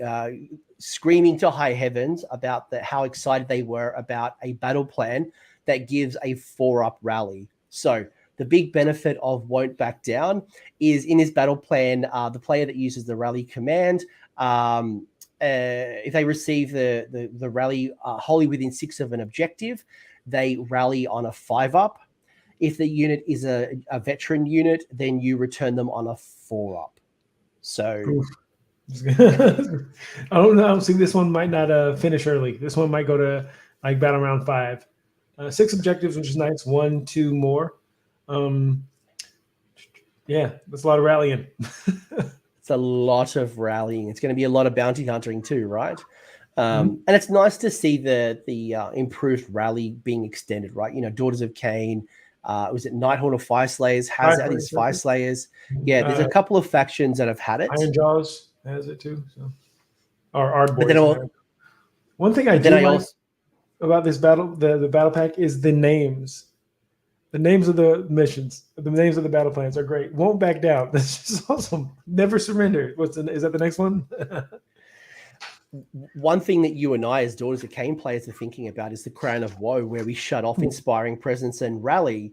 screaming to high heavens about how excited they were about a battle plan that gives a 4-up rally. So the big benefit of Won't Back Down is in his battle plan, the player that uses the rally command, if they receive the rally wholly within 6 of an objective, they rally on a 5-up. If the unit is a veteran unit, then you return them on a 4-up. So I don't know. See, this one might not finish early. This one might go to battle round 5. 6 objectives, which is nice. 1, 2 more. Yeah, that's a lot of rallying. It's a lot of rallying. It's going to be a lot of bounty hunting too, right? And it's nice to see the improved rally being extended, right? Daughters of Cain, was it Nighthorn or Fire Slayers has it, it's Fire Slayers. Yeah, there's a couple of factions that have had it. Iron Jaws has it too. So, or Ardboys. One thing I do like about this battle, the battle pack, is the names. The names of the missions, the names of the battle plans are great. Won't back down. That's just awesome. Never surrender. Is that the next one? One thing that you and I, as Daughters of Cain players, are thinking about is the Crown of Woe, where we shut off Inspiring Presence and Rally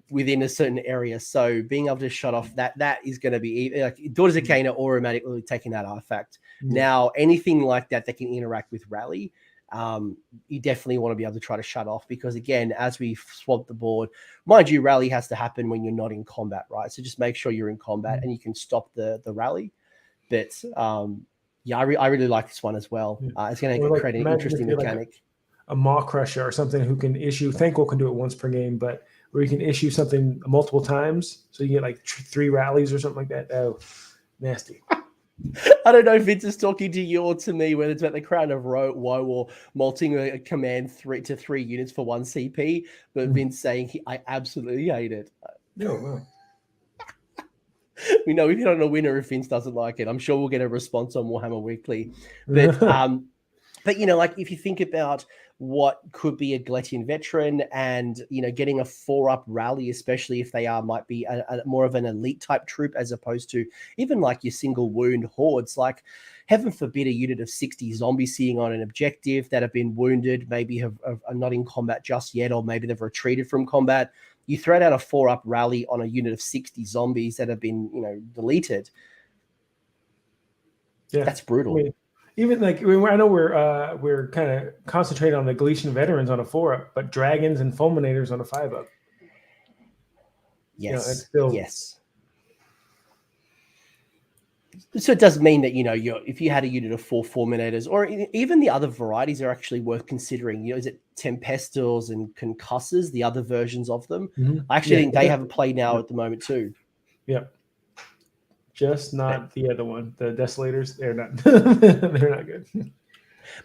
within a certain area. So being able to shut off that is going to be like Daughters of Cain are automatically taking that artifact. Now, anything like that can interact with Rally, you definitely want to be able to try to shut off, because again, as we swap the board, mind you, Rally has to happen when you're not in combat, right? So just make sure you're in combat and you can stop the Rally. But yeah, I really like this one as well. It's going to create an interesting mechanic. A Maw Crusher or something who can issue, Thankful can do it once per game, but where you can issue something multiple times, so you get 3 rallies or something like that. Oh, nasty. I don't know if Vince is talking to you or to me, whether it's about the Crown of Woe or malting a command 3 to 3 units for 1 CP, but Vince saying I absolutely hate it. No, wow. We know we've hit on a winner if Vince doesn't like it. I'm sure we'll get a response on Warhammer Weekly. But if you think about what could be a Galician veteran and, getting a 4-up rally, especially if they might be a more of an elite type troop, as opposed to even your single wound hordes, heaven forbid a unit of 60 zombies sitting on an objective that have been wounded, maybe are not in combat just yet, or maybe they've retreated from combat. You throw out a 4-up rally on a unit of 60 zombies that have been, deleted. Yeah, That's brutal. I mean, even like I know we're kind of concentrating on the Galician Veterans on a 4-up, but Dragons and Fulminators on a 5-up. Yes. It's still Yes. So it does mean that, if you had a unit of 4 Fulminators, or even the other varieties are actually worth considering. Is it Tempestors and Concussors, the other versions of them? I actually think they have a play now at the moment too. Yeah. Just not the other one. The Desolators, they're not they're not good.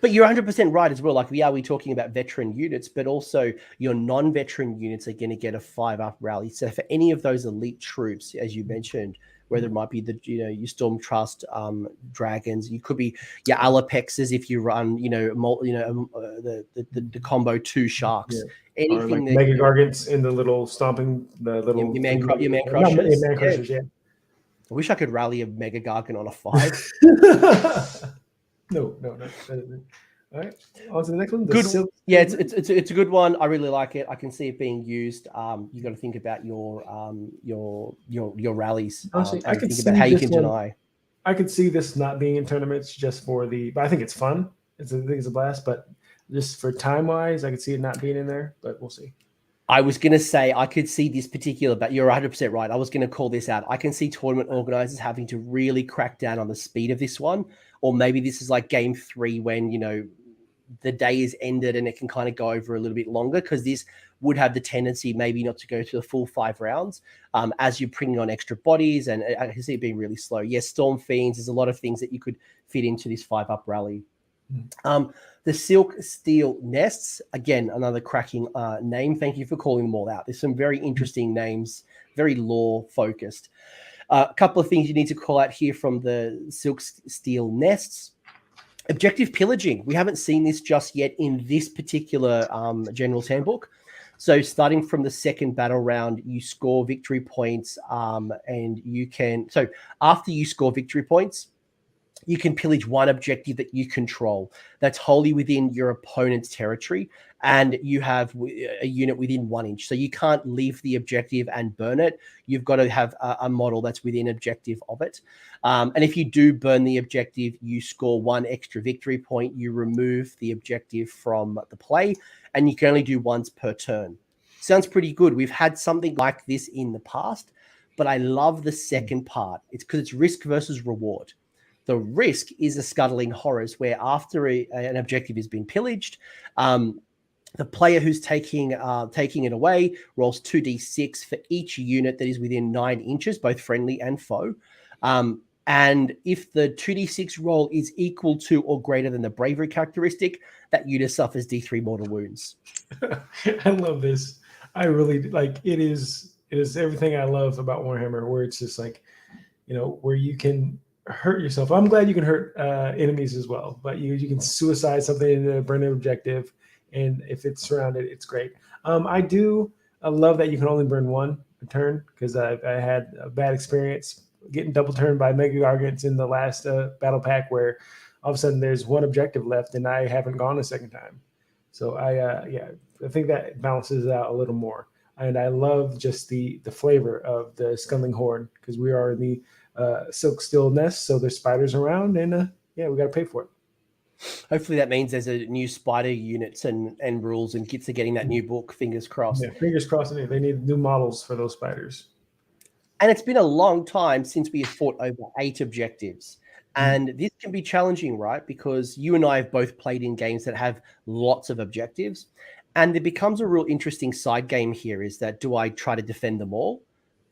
But you're 100% right as well. Like, we're talking about veteran units, but also your non-veteran units are going to get a 5-up rally. So for any of those elite troops, as you mentioned, whether it might be your Storm Trust Dragons, you could be your Alapexes if you run the combo 2 Sharks. Anything, or like Mega Gargants in the little stomping, the little your man crushers. Man crushers, yeah. I wish I could rally a Mega Gargant on a 5. No. All right, on to the next one. Good. Yeah, it's a good one. I really like it. I can see it being used. You got to think about your rallies. Honestly, I could think about how you can deny. I could see this not being in tournaments just for but I think it's fun. I think it's a blast, but just for time wise, I could see it not being in there. But we'll see. I was going to say I could see this particular, but you're 100% right. I was going to call this out. I can see tournament organizers having to really crack down on the speed of this one, or maybe this is like game 3 when the day is ended and it can kind of go over a little bit longer, because this would have the tendency maybe not to go to the full 5 rounds as you're bringing on extra bodies, and I can see it being really slow. Yes, Storm Fiends, there's a lot of things that you could fit into this 5-up rally. The Silk Steel Nests, again, another cracking name. Thank you for calling them all out. There's some very interesting names, very lore focused. A couple of things you need to call out here from the Silk Steel Nests. Objective pillaging. We haven't seen this just yet in this particular General's Handbook. So starting from the second battle round, you score victory points, and you can... So after you score victory points, you can pillage one objective that you control that's wholly within your opponent's territory, and you have a unit within 1 inch. So you can't leave the objective and burn it. You've got to have a model that's within objective of it. And if you do burn the objective, you score 1 extra victory point. You remove the objective from the play, and you can only do once per turn. Sounds pretty good. We've had something like this in the past, but I love the second part. It's because it's risk versus reward. The risk is the Scuttling Horrors, where after an objective has been pillaged, the player who's taking it away rolls 2d6 for each unit that is within 9 inches, both friendly and foe. And if the 2d6 roll is equal to or greater than the bravery characteristic, that unit suffers d3 mortal wounds. I love this. I really like it. Is everything I love about Warhammer, where it's just like, where you can hurt yourself. I'm glad you can hurt enemies as well, but you can suicide something in a burn objective, and if it's surrounded, it's great. I love that you can only burn 1 a turn, because I had a bad experience getting double turned by Mega Gargants in the last battle pack, where all of a sudden there's 1 objective left and I haven't gone a second time. So I think that balances it out a little more. And I love just the flavor of the Scuttling Horn, because we are in the Silk Steel Nest, so there's spiders around, and we got to pay for it. Hopefully that means there's a new spider units and rules, and kits are getting that new book. Fingers crossed. Yeah, fingers crossed. They need new models for those spiders. And it's been a long time since we have fought over 8 objectives. And this can be challenging, right? Because you and I have both played in games that have lots of objectives. And it becomes a real interesting side game here, is that, do I try to defend them all?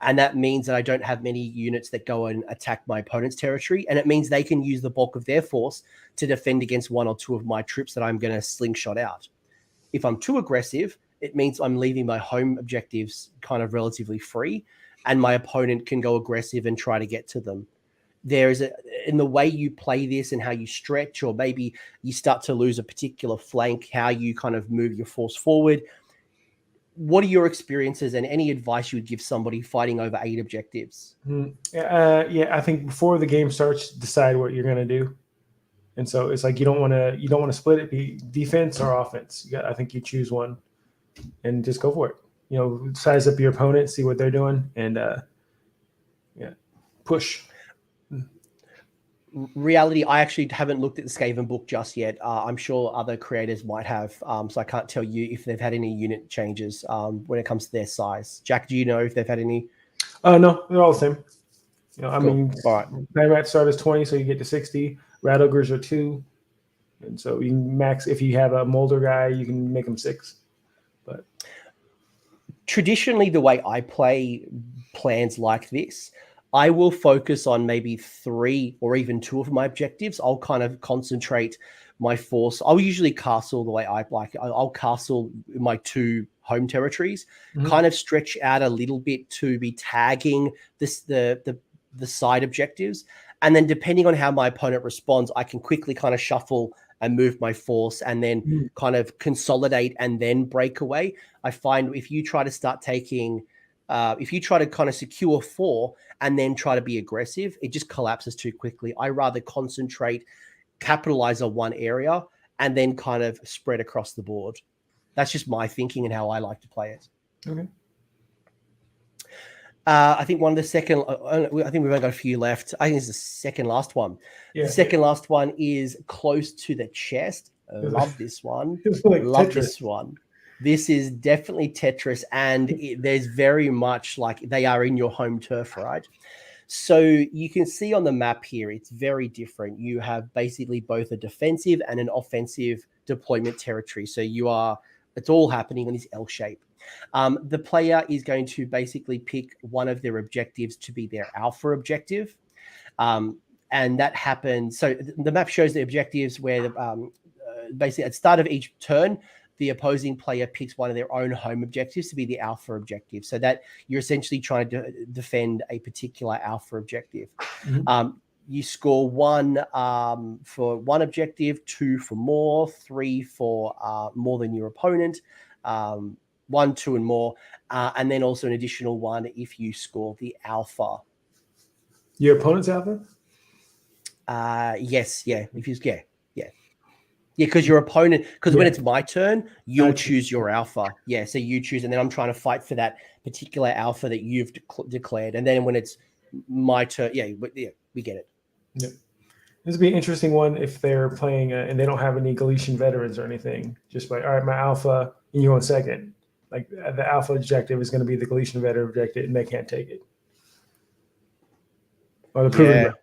And that means that I don't have many units that go and attack my opponent's territory. And it means they can use the bulk of their force to defend against 1 or 2 of my troops that I'm going to slingshot out. If I'm too aggressive, it means I'm leaving my home objectives kind of relatively free, and my opponent can go aggressive and try to get to them. There is in the way you play this and how you stretch, or maybe you start to lose a particular flank, how you kind of move your force forward. What are your experiences and any advice you would give somebody fighting over 8 objectives? I think before the game starts, decide what you're going to do. And so it's like you don't want to split it, be defense or offense. I think you choose one and just go for it. Size up your opponent, see what they're doing, and push. reality, I actually haven't looked at the Skaven book just yet. I'm sure other creators might have, so I can't tell you if they've had any unit changes when it comes to their size. Jack, do you know if they've had any? No, they're all the same. I Cool. mean, All right. Nightmats start as 20, so you get to 60. Rat Ogres are 2. And so you can max, if you have a Molder guy, you can make them 6. But traditionally, the way I play plans like this, I will focus on maybe 3 or even 2 of my objectives. I'll kind of concentrate my force. I'll usually castle the way I like. I'll castle my 2 home territories, kind of stretch out a little bit to be tagging the side objectives. And then depending on how my opponent responds, I can quickly kind of shuffle and move my force and then kind of consolidate and then break away. I find if you try to start taking, if you try to kind of secure 4 and then try to be aggressive, it just collapses too quickly. I rather concentrate, capitalize on one area, and then kind of spread across the board. That's just my thinking and how I like to play it. Okay. I think one of the second, I think we've only got a few left. I think it's the second last one. Yeah. The second last one is close to the chest. Love this one. Like Love Tetris. this one. This is definitely Tetris, and there's very much like they are in your home turf, right? So you can see on the map here, it's very different. You have basically both a defensive and an offensive deployment territory. So it's all happening in this L shape. The player is going to basically pick one of their objectives to be their alpha objective. And that happens. So the map shows the objectives where basically at the start of each turn, the opposing player picks one of their own home objectives to be the alpha objective. So that you're essentially trying to defend a particular alpha objective. You score 1 for one objective, 2 for more, 3 for more than your opponent, 1, 2, and more, and then also an additional 1 if you score the alpha. Your opponent's alpha? Yes, yeah. Because your opponent, when it's my turn, you'll choose your alpha. Yeah, so you choose, and then I'm trying to fight for that particular alpha that you've declared. And then when it's my turn, we get it. Yeah. This would be an interesting one if they're playing and they don't have any Galician veterans or anything. Just like, all right, my alpha, and you want second. Like the alpha objective is going to be the Galician veteran objective, and they can't take it. Or the proving ground.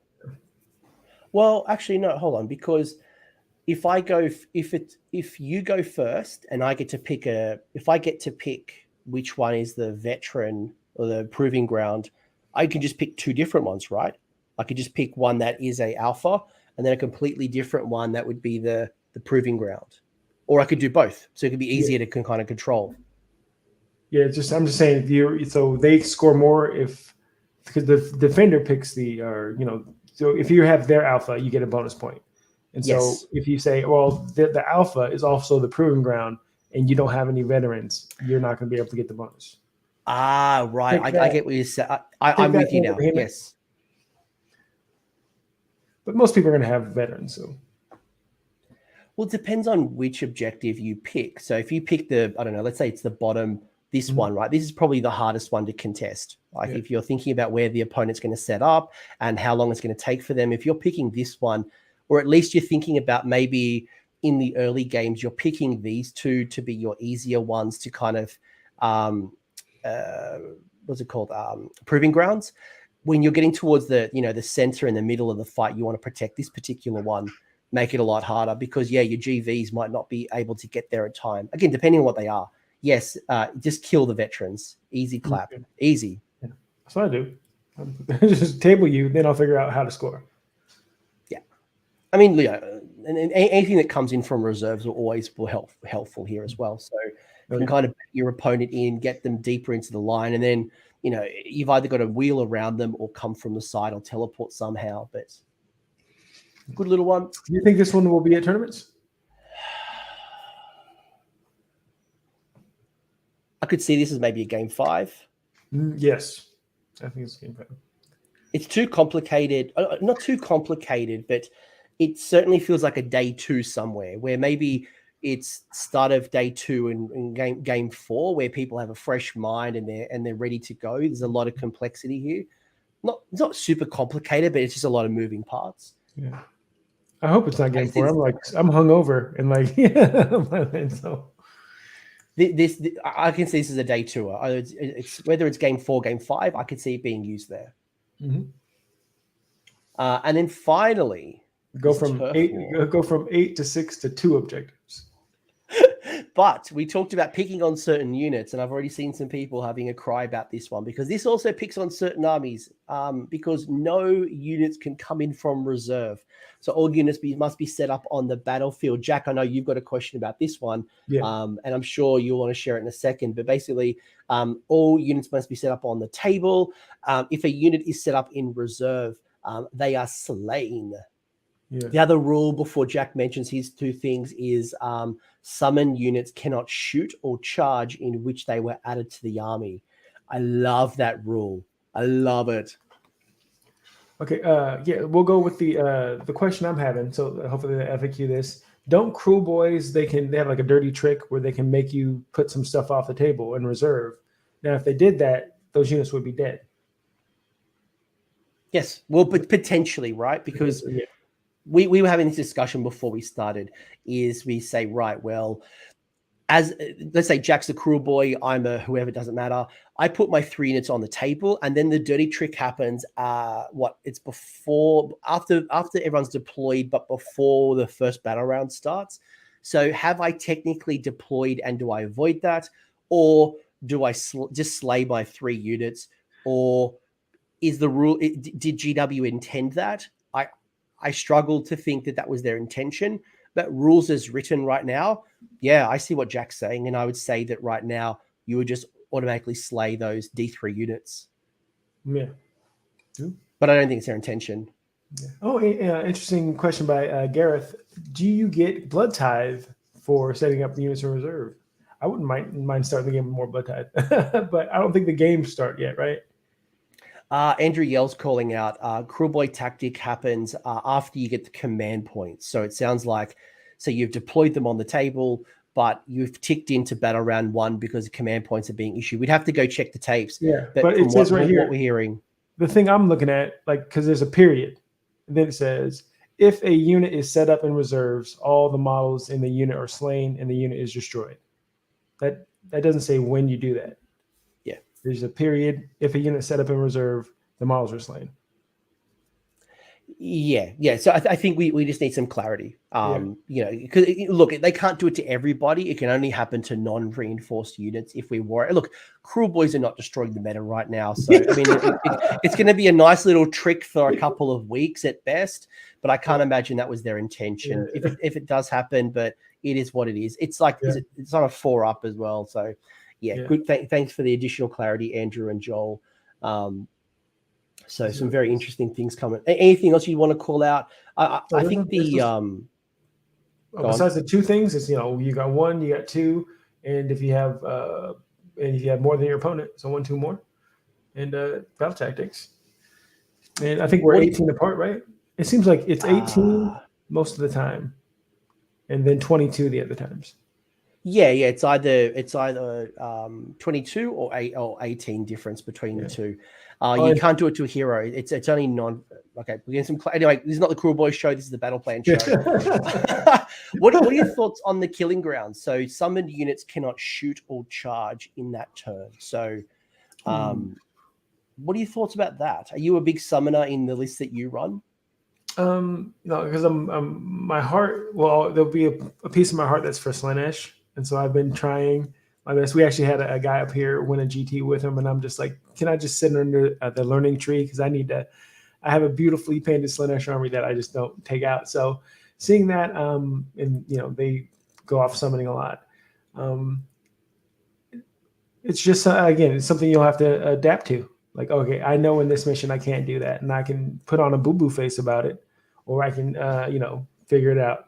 Well, actually, no. Hold on, because if you go first and I get to pick if I get to pick which one is the veteran or the proving ground, I can just pick 2 different ones, right? I could just pick one that is a alpha and then a completely different one that would be the proving ground, or I could do both. So it could be easier to kind of control. Yeah, I'm just saying. So they score more because the defender picks So if you have their alpha, you get a bonus point. And so if you say, well, the alpha is also the proving ground, and you don't have any veterans, you're not going to be able to get the bonus. Ah, right. I get what you said. I'm with you now. Yes. But most people are going to have veterans. So. Well, it depends on which objective you pick. So if you pick let's say it's the bottom, this one, right? This is probably the hardest one to contest. Like if you're thinking about where the opponent's going to set up and how long it's going to take for them, if you're picking this one, or at least you're thinking about maybe in the early games, you're picking these 2 to be your easier ones to kind of, what's it called? Proving grounds. When you're getting towards the center and the middle of the fight, you want to protect this particular one, make it a lot harder because your GVs might not be able to get there in time. Again, depending on what they are. Yes, just kill the veterans. Easy clap. Easy. Yeah. That's what I do. Just table you, then I'll figure out how to score. Yeah. I mean, and anything that comes in from reserves will always be helpful here as well. So you can kind of bet your opponent in, get them deeper into the line, and then, you've either got to wheel around them or come from the side or teleport somehow. But good little one. Do you think this one will be at tournaments? I could see this as maybe a game 5. Yes. I think it's game 5. It's too complicated. Not too complicated, but it certainly feels like a day 2 somewhere where maybe it's start of day 2 in game 4 where people have a fresh mind and they're ready to go. There's a lot of complexity here. It's not super complicated, but it's just a lot of moving parts. Yeah. I hope it's not game 4. I'm hungover and so. I can see this as a day tour. It's whether it's game 4, game 5, I could see it being used there. Mm-hmm. And then finally, go from 8 to 6 to 2 objectives. But we talked about picking on certain units, and I've already seen some people having a cry about this one because this also picks on certain armies because no units can come in from reserve. So all units must be set up on the battlefield. Jack, I know you've got a question about this one, and I'm sure you'll want to share it in a second. But basically, all units must be set up on the table. If a unit is set up in reserve, they are slain. Yeah. The other rule before Jack mentions his 2 things is summon units cannot shoot or charge in which they were added to the army. I love that rule. I love it. Okay, we'll go with the question I'm having. So hopefully the FAQ this. Don't cruel boys, they have like a dirty trick where they can make you put some stuff off the table in reserve. Now, if they did that, those units would be dead. Yes, well, but potentially, right? Because we were having this discussion before we started, is we say, right, well, as let's say Jack's a cruel boy, I'm a whoever, doesn't matter. I put my 3 units on the table, and then the dirty trick happens. It's after everyone's deployed, but before the first battle round starts. So have I technically deployed, and do I avoid that, or do I just slay my 3 units, or is the rule? Did GW intend that? I struggle to think that was their intention, but rules as written right now, yeah, I see what Jack's saying, and I would say that right now you would just automatically slay those D3 units. Yeah. But I don't think it's their intention. Yeah. Oh, interesting question by Gareth. Do you get blood tithe for setting up the units in reserve? I wouldn't mind starting the game with more blood tithe, but I don't think the games start yet, right? Andrew Yell's calling out cruel boy tactic happens after you get the command points. So it sounds like, so you've deployed them on the table, but you've ticked into battle round 1 because the command points are being issued. We'd have to go check the tapes. Yeah, but it says right here, what we're hearing. The thing I'm looking at, because there's a period. And then it says, if a unit is set up in reserves, all the models in the unit are slain and the unit is destroyed. That doesn't say when you do that. There's a period. If a unit set up in reserve, the models are slain. Yeah. So I think we just need some clarity. Because look, they can't do it to everybody. It can only happen to non-reinforced units. If we worry, look, cruel boys are not destroying the meta right now. So I mean, it's going to be a nice little trick for a couple of weeks at best. But I can't imagine that was their intention. If it does happen, but it is what it is. It's like it's on a 4-up as well. So. Yeah, good. Thanks for the additional clarity, Andrew and Joel. So some very interesting things coming. Anything else you want to call out? I think besides the 2 things, it's you got 1, you got 2, and if you have more than your opponent, so 1, 2 more, and battle tactics. And I think we're 18 apart, right? It seems like it's 18 most of the time, and then 22 the other times. Yeah, it's either 22 or 18 difference between the 2. You can't do it to a hero. It's only okay. We get some anyway. This is not the Cruel Boys show. This is the Battle Plan show. What are your thoughts on the killing grounds? So summoned units cannot shoot or charge in that turn. So, what are your thoughts about that? Are you a big summoner in the list that you run? No, because I'm my heart. Well, there'll be a piece of my heart that's for Slaanesh. And so I've been trying my best. We actually had a guy up here win a GT with him, and I'm just like, can I just sit under the learning tree? Because I have a beautifully painted Slaanesh army that I just don't take out. So seeing that, and they go off summoning a lot. It's just again, it's something you'll have to adapt to. Like, okay, I know in this mission I can't do that, and I can put on a boo-boo face about it, or I can figure it out.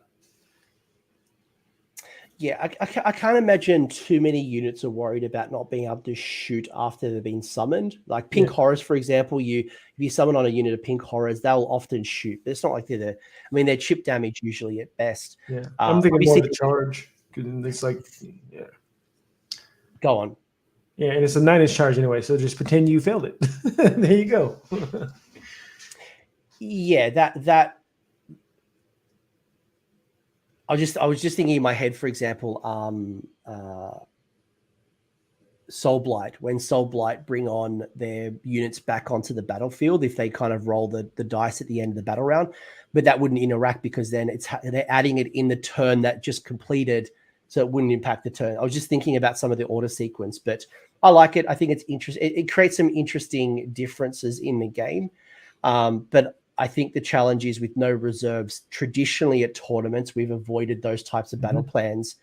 Yeah, I can't imagine too many units are worried about not being able to shoot after they've been summoned. Like pink horrors, for example, if you summon on a unit of pink horrors, they'll often shoot. But it's not like they're chip damage usually at best. Yeah, I'm thinking more of the charge. It's like, Go on. Yeah, and it's a 9-inch charge anyway, so just pretend you failed it. There you go. Yeah, that I was just thinking in my head, for example, Soul Blight, when Soul Blight bring on their units back onto the battlefield, if they kind of roll the dice at the end of the battle round, but that wouldn't interact because then they're adding it in the turn that just completed, so it wouldn't impact the turn. I was just thinking about some of the order sequence, but I like it. I think it's interesting. It creates some interesting differences in the game, but I think the challenge is with no reserves. Traditionally at tournaments, we've avoided those types of battle plans.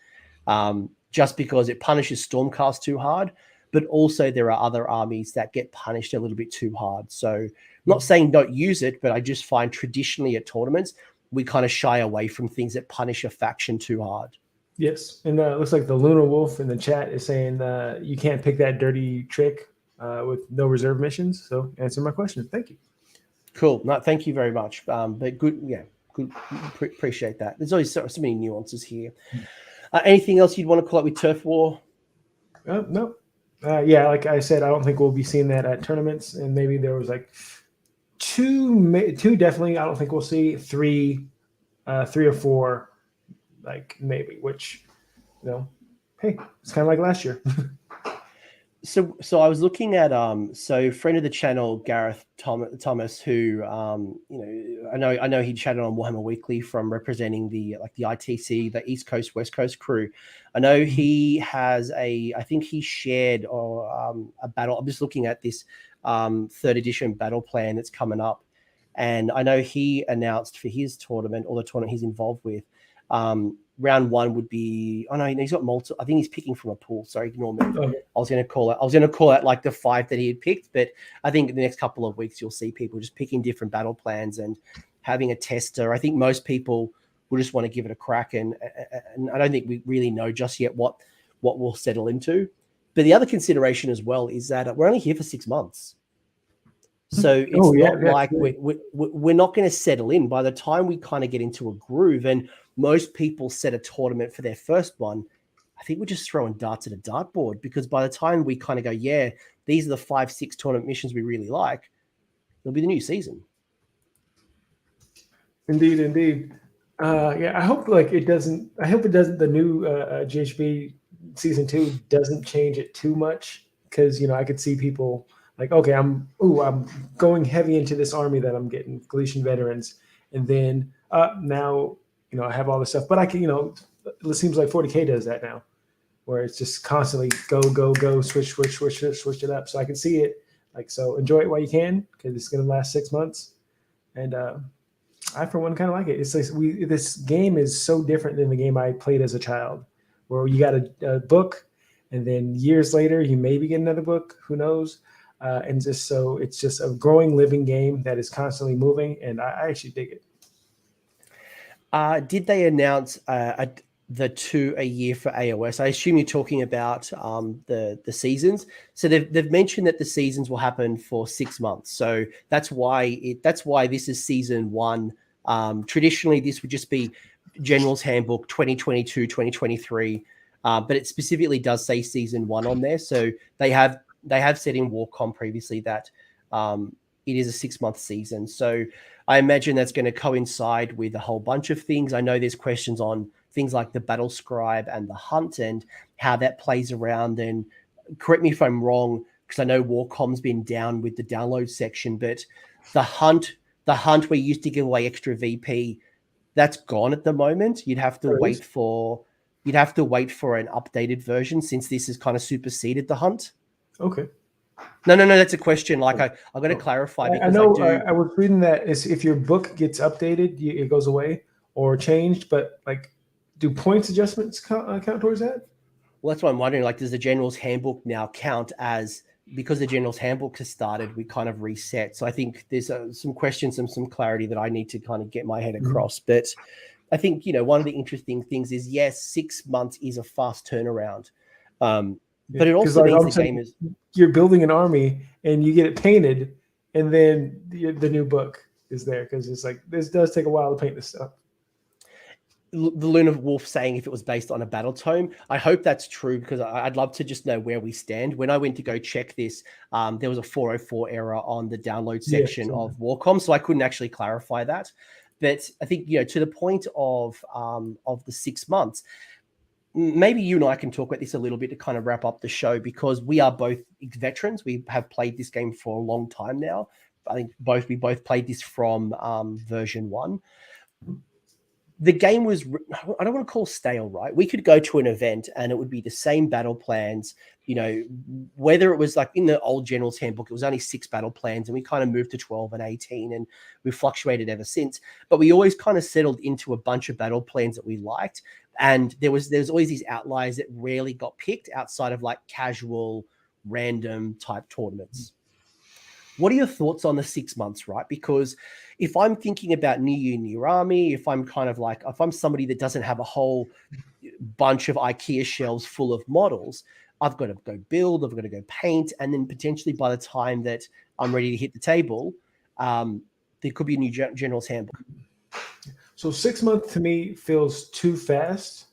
Just because it punishes Stormcast too hard, but also there are other armies that get punished a little bit too hard. So I'm not saying don't use it, but I just find traditionally at tournaments, we kind of shy away from things that punish a faction too hard. Yes, and it looks like the Luna Wolf in the chat is saying you can't pick that dirty trick with no reserve missions. So answer my question. Thank you. Cool. No, thank you very much. But good, yeah, good. Appreciate that. There's always so many nuances here. Anything else you'd want to call out with Turf War? No. Yeah, like I said, I don't think we'll be seeing that at tournaments. And maybe there was like two definitely. I don't think we'll see three or four, like maybe. Which, hey, it's kind of like last year. So I was looking at so friend of the channel Gareth Thomas, who I know he chatted on Warhammer Weekly from representing the ITC, the East Coast West Coast crew. I know he has I think he shared a battle. I'm just looking at this 3rd edition battle plan that's coming up, and I know he announced for his tournament, or the tournament he's involved with, round 1 would be, he's got multiple. I think he's picking from a pool. Sorry, ignore me. Okay. I was going to call out like the 5 that he had picked, but I think in the next couple of weeks you'll see people just picking different battle plans and having a tester. I think most people will just want to give it a crack, and I don't think we really know just yet what we'll settle into. But the other consideration as well is that we're only here for 6 months. So it's we're not going to settle in. By the time we kind of get into a groove, and most people set a tournament for their first one, I think we're just throwing darts at a dartboard, because by the time we kind of go, yeah, these are the 5-6 tournament missions we really like, it'll be the new season. Indeed. Yeah, I hope it doesn't. I hope it doesn't. The new GHB season 2 doesn't change it too much, because I could see people like, okay, I'm going heavy into this army that I'm getting, Galician Veterans, and then now I have all this stuff, but I can it seems like 40K does that now, where it's just constantly go, switch it up. So I can see it, so enjoy it while you can, because it's going to last 6 months, and I for one kind of like it. It's like this game is so different than the game I played as a child, where you got a book, and then years later you maybe get another book, who knows. And just so it's just a growing, living game that is constantly moving, and I actually dig it. Did they announce the 2 a year for AOS? I assume you're talking about the seasons. So they've mentioned that the seasons will happen for 6 months. So that's why this is season 1. Traditionally, this would just be Generals Handbook 2022, 2023, but it specifically does say season 1 on there. So they have said in Warcom previously that it is a 6-month season. So I imagine that's going to coincide with a whole bunch of things. I know there's questions on things like the Battle Scribe and the Hunt and how that plays around. And correct me if I'm wrong, because I know Warcom's been down with the download section, but the Hunt where you used to give away extra VP, that's gone at the moment. You'd have to wait for an updated version, since this has kind of superseded the Hunt. Okay. No, that's a question. I got to clarify, because I know I was reading that if your book gets updated, it goes away or changed. But do points adjustments count towards that? Well, that's what I'm wondering. Does the Generals Handbook now count as, because the Generals Handbook has started, we kind of reset? So I think there's some questions and some clarity that I need to kind of get my head across. But I think one of the interesting things is, yes, 6 months is a fast turnaround. But it also means the game is, you're building an army and you get it painted, and then the new book is there, because it's this does take a while to paint this stuff. The Luna Wolf saying if it was based on a battle tome, I hope that's true, because I'd love to just know where we stand. When I went to go check this, there was a 404 error on the download section of Warcom, so I couldn't actually clarify that. But I think, to the point of the 6 months, maybe you and I can talk about this a little bit to kind of wrap up the show, because we are both veterans. We have played this game for a long time now. I think we both played this from version 1. The game was, I don't want to call stale, right? We could go to an event and it would be the same battle plans, whether it was like in the old Generals Handbook, it was only 6 battle plans, and we kind of moved to 12 and 18, and we've fluctuated ever since. But we always kind of settled into a bunch of battle plans that we liked. And there's always these outliers that rarely got picked outside of like casual, random type tournaments. What are your thoughts on the 6 months, right? Because if I'm thinking about new army, if I'm somebody that doesn't have a whole bunch of IKEA shelves full of models, I've got to go build, I've got to go paint, and then potentially by the time that I'm ready to hit the table, there could be a new General's Handbook. So 6 months to me feels too fast.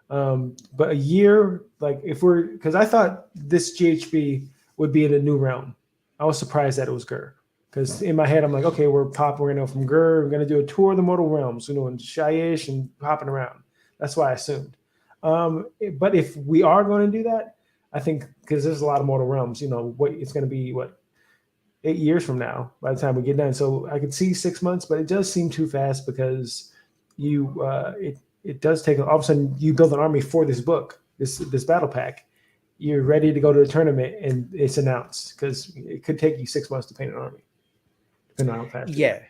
But a year, like because I thought this GHB would be in a new realm. I was surprised that it was Gur, because in my head, I'm like, okay, we're going to go from Gur. We're going to do a tour of the mortal realms, and Shyish and hopping around. That's why I assumed. But if we are going to do that, I think, because there's a lot of mortal realms, it's going to be 8 years from now by the time we get done. So I could see 6 months, but it does seem too fast, because it does take, all of a sudden you build an army for this book, this battle pack. You're ready to go to a tournament and it's announced, because it could take you 6 months to paint an army, depending on how fast. Yeah.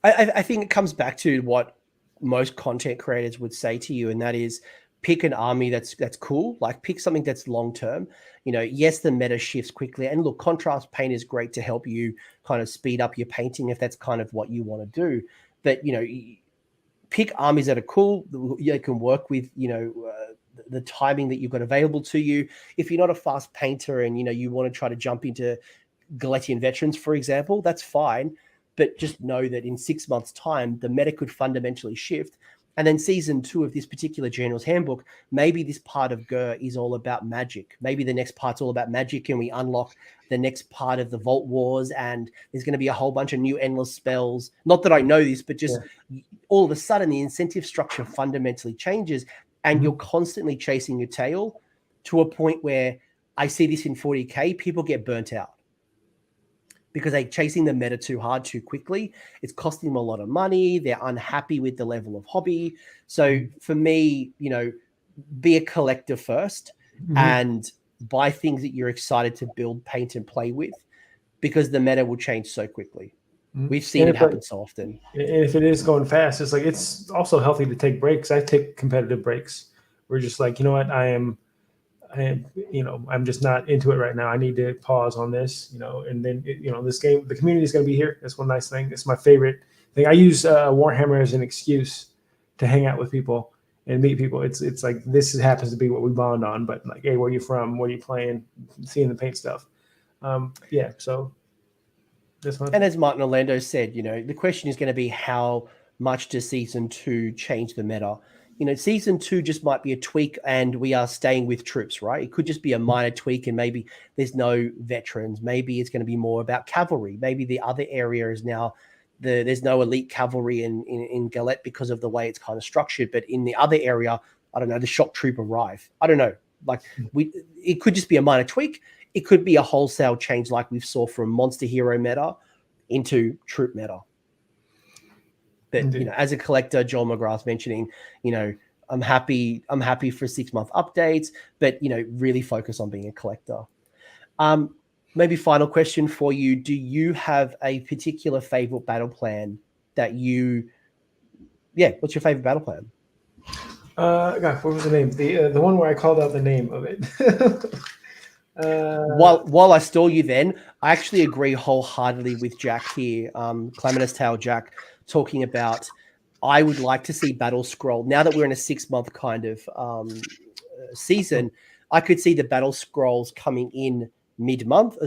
I think it comes back to what most content creators would say to you, and that is pick an army that's cool. Like, pick something that's long-term. Yes, the meta shifts quickly, and look, contrast paint is great to help you kind of speed up your painting if that's kind of what you want to do. But, pick armies that are cool, you can work with, the timing that you've got available to you. If you're not a fast painter and, you want to try to jump into Galician Veterans, for example, that's fine. But just know that in 6 months' time, the meta could fundamentally shift. And then season 2 of this particular General's Handbook, maybe this part of Gur is all about magic. Maybe the next part's all about magic, and we unlock the next part of the Vault Wars, and there's going to be a whole bunch of new endless spells. Not that I know this, but just all of a sudden the incentive structure fundamentally changes, and you're constantly chasing your tail to a point where I see this in 40K, people get burnt out because they're chasing the meta too hard, too quickly. It's costing them a lot of money. They're unhappy with the level of hobby. So for me, be a collector first and buy things that you're excited to build, paint, and play with, because the meta will change so quickly. We've seen it happen so often. And if it is going fast, it's also healthy to take breaks. I take competitive breaks. We're just like, you know what, I'm just not into it right now. I need to pause on this, and then, this game, the community is going to be here. That's one nice thing. It's my favorite thing. I use Warhammer as an excuse to hang out with people and meet people. It's like, this happens to be what we bond on, but like, hey, where are you from? What are you playing? Seeing the paint stuff. So this one. And as Martin Orlando said, the question is going to be, how much does season 2 change the meta? Season 2 just might be a tweak, and we are staying with troops, right? It could just be a minor tweak, and maybe there's no veterans. Maybe it's going to be more about cavalry. Maybe the other area is now there's no elite cavalry in Galette because of the way it's kind of structured. But in the other area, I don't know, the shock troop arrive. I don't know. Like, it could just be a minor tweak. It could be a wholesale change, like we saw from monster hero meta into troop meta. But as a collector, Joel McGrath's mentioning, I'm happy for 6 month updates, but really focus on being a collector. Maybe final question for you: do you have a particular favorite battle plan that what's your favorite battle plan? God, what was the name? The one where I called out the name of it. While I stall you, then I actually agree wholeheartedly with Jack here, Calamitous Tail Jack, talking about, I would like to see Battle Scroll. Now that we're in a 6 month kind of season, I could see the Battle Scrolls coming in mid-month,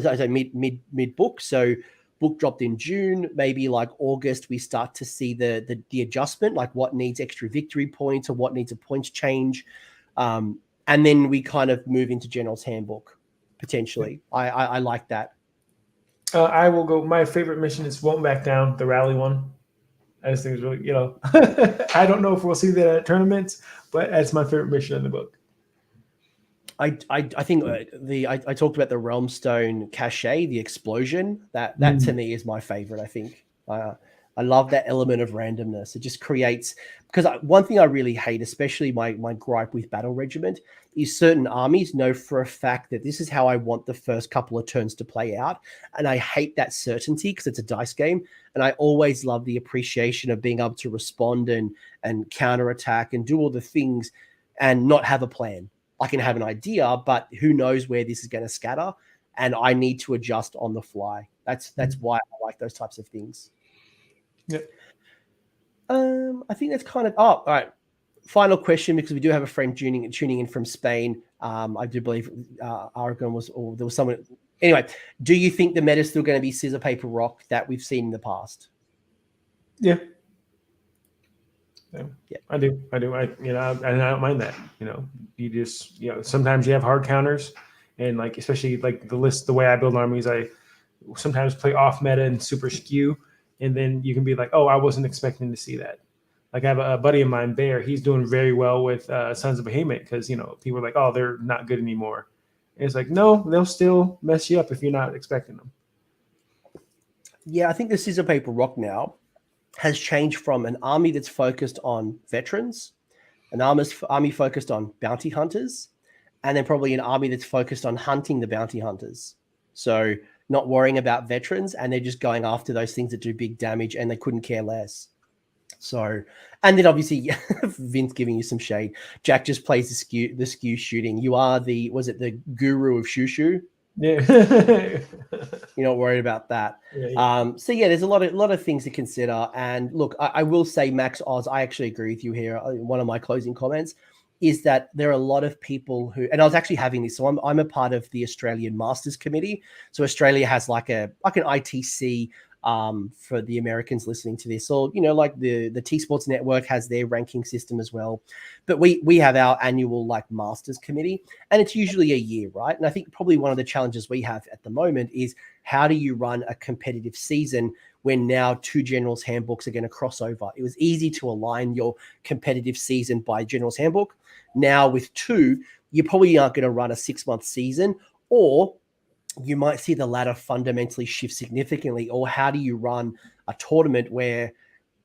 mid book. So book dropped in June, maybe like August, we start to see the adjustment, like what needs extra victory points or what needs a points change. And then we kind of move into General's Handbook, potentially. I like that. I will go. My favorite mission is Won't Back Down, the rally one. I just think it's really, I don't know if we'll see that at tournaments, but that's my favorite mission in the book. I think I talked about the Realmstone Cachet, the explosion. That to me is my favorite. I think I love that element of randomness. It just creates, because one thing I really hate, especially my gripe with Battle Regiment, is certain armies know for a fact that this is how I want the first couple of turns to play out, and I hate that certainty because it's a dice game. And I always love the appreciation of being able to respond and counterattack and do all the things and not have a plan. I can have an idea, but who knows where this is going to scatter, and I need to adjust on the fly. That's why I like those types of things. Yep. I think that's kind of all right. Final question, because we do have a friend tuning in from Spain. I do believe Aragon was, or there was someone. Anyway, do you think the meta is still going to be scissor paper rock that we've seen in the past? Yeah. Yeah, I do. I don't mind that. You just, sometimes you have hard counters, and like, especially like the way I build armies, I sometimes play off meta and super skew, and then you can be like, oh, I wasn't expecting to see that. Like I have a buddy of mine, Bear. He's doing very well with Sons of Behemoth because people are like, oh, they're not good anymore. And it's like, no, they'll still mess you up if you're not expecting them. Yeah, I think the scissor paper rock now has changed from an army that's focused on veterans, an army focused on bounty hunters, and then probably an army that's focused on hunting the bounty hunters. So not worrying about veterans, and they're just going after those things that do big damage, and they couldn't care less. So, and then obviously Vince giving you some shade. Jack just plays the skew shooting. You are the guru of shoo-shoo? Yeah. You're not worried about that. Yeah. So yeah, there's a lot of things to consider. And look, I will say, Max Oz, I actually agree with you here. One of my closing comments is that there are a lot of people who, and I was actually having this. So I'm a part of the Australian Masters Committee. So Australia has like an ITC for the Americans listening to this, or like the T Sports Network has their ranking system as well. But we have our annual like Masters Committee, and it's usually a year, right? And I think probably one of the challenges we have at the moment is how do you run a competitive season when now 2 Generals Handbooks are going to cross over? It was easy to align your competitive season by Generals Handbook. Now with 2, you probably aren't going to run a 6-month season, or you might see the ladder fundamentally shift significantly. Or how do you run a tournament where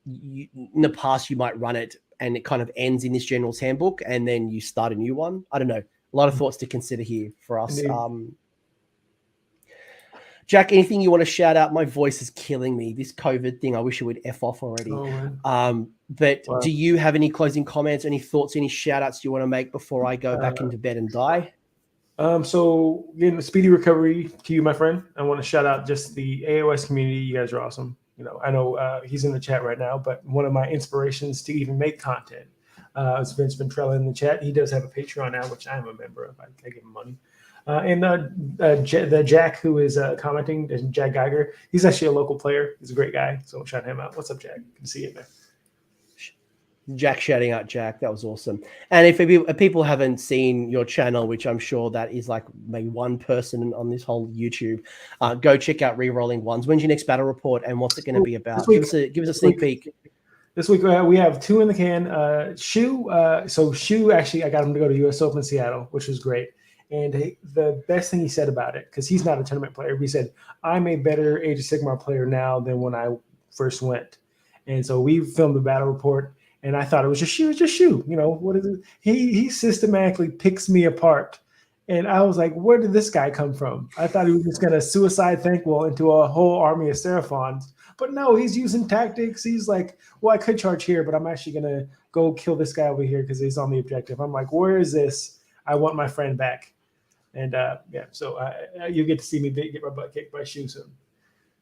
in the past you might run it and it kind of ends in this General's Handbook and then you start a new one? I don't know. A lot of thoughts to consider here for us. Jack, anything you want to shout out? My voice is killing me. This COVID thing, I wish it would F off already. But wow. Do you have any closing comments, any thoughts, any shout outs you want to make before I go back into bed and die? So again, speedy recovery to you, my friend. I want to shout out just the AOS community. You guys are awesome. I know he's in the chat right now, but one of my inspirations to even make content is Vince Ventrella in the chat. He does have a Patreon now, which I'm a member of. I give him money. And the Jack who is commenting, Jack Geiger, he's actually a local player. He's a great guy. So shout him out. What's up, Jack? Good to see you, man. Jack shouting out Jack. That was awesome. And if people haven't seen your channel, which I'm sure that is like maybe one person on this whole YouTube, go check out Rerolling Ones. When's your next battle report and what's it going to be about? Give us a sneak peek. This week we have 2 in the can. Shu, actually, I got him to go to US Open Seattle, which was great. And the best thing he said about it, because he's not a tournament player, he said, I'm a better Age of Sigmar player now than when I first went. And so we filmed the battle report. And I thought it was just Shu. What is it? He systematically picks me apart. And I was like, where did this guy come from? I thought he was just going to suicide Thankwell into a whole army of Seraphons. But no, he's using tactics. He's like, well, I could charge here, but I'm actually going to go kill this guy over here because he's on the objective. I'm like, where is this? I want my friend back. And so you get to see me get my butt kicked by Shu soon.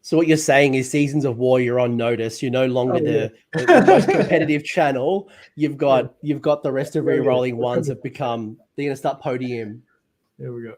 So what you're saying is Seasons of War, you're on notice. You're no longer the most competitive channel. You've got the rest of Rerolling Ones have become, they're going to start podium. There we go.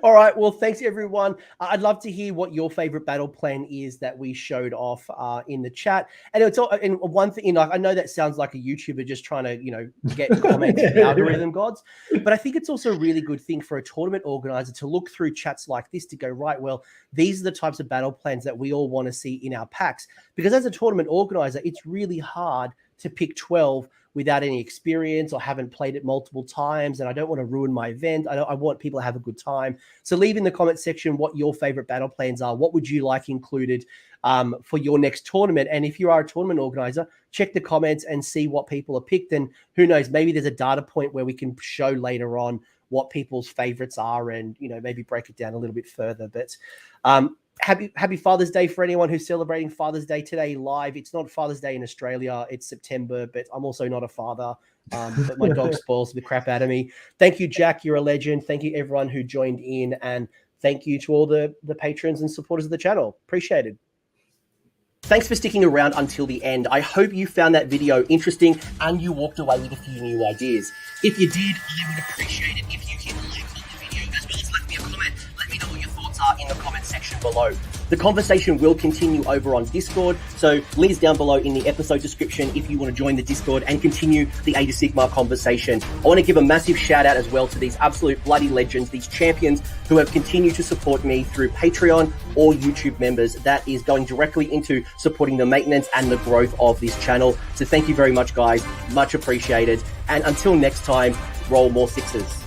All right. Well, thanks everyone. I'd love to hear what your favorite battle plan is that we showed off in the chat. And it's all, and one thing, I know that sounds like a YouTuber just trying to, get comments from algorithm gods, but I think it's also a really good thing for a tournament organizer to look through chats like this to go, right, well, these are the types of battle plans that we all want to see in our packs. Because as a tournament organizer, it's really hard to pick 12 without any experience or haven't played it multiple times. And I don't want to ruin my event. I want people to have a good time. So leave in the comment section what your favorite battle plans are. What would you like included for your next tournament? And if you are a tournament organizer, check the comments and see what people are picked. And who knows, maybe there's a data point where we can show later on what people's favorites are and, maybe break it down a little bit further. But happy Father's Day for anyone who's celebrating Father's Day today live. It's not Father's Day in Australia. It's September, but I'm also not a father. But my dog spoils the crap out of me. Thank you, Jack. You're a legend. Thank you, everyone who joined in. And thank you to all the patrons and supporters of the channel. Appreciated. Thanks for sticking around until the end. I hope you found that video interesting and you walked away with a few new ideas. If you did, I would appreciate it if you hit like on the video, as well as left me a comment. Let me know what your thoughts are in the comment section below. The conversation will continue over on Discord, so links down below in the episode description if you want to join the Discord and continue the Age of Sigmar conversation. I want to give a massive shout out as well to these absolute bloody legends, these champions who have continued to support me through Patreon or YouTube members. That is going directly into supporting the maintenance and the growth of this channel. So thank you very much, guys. Much appreciated. And until next time, roll more sixes.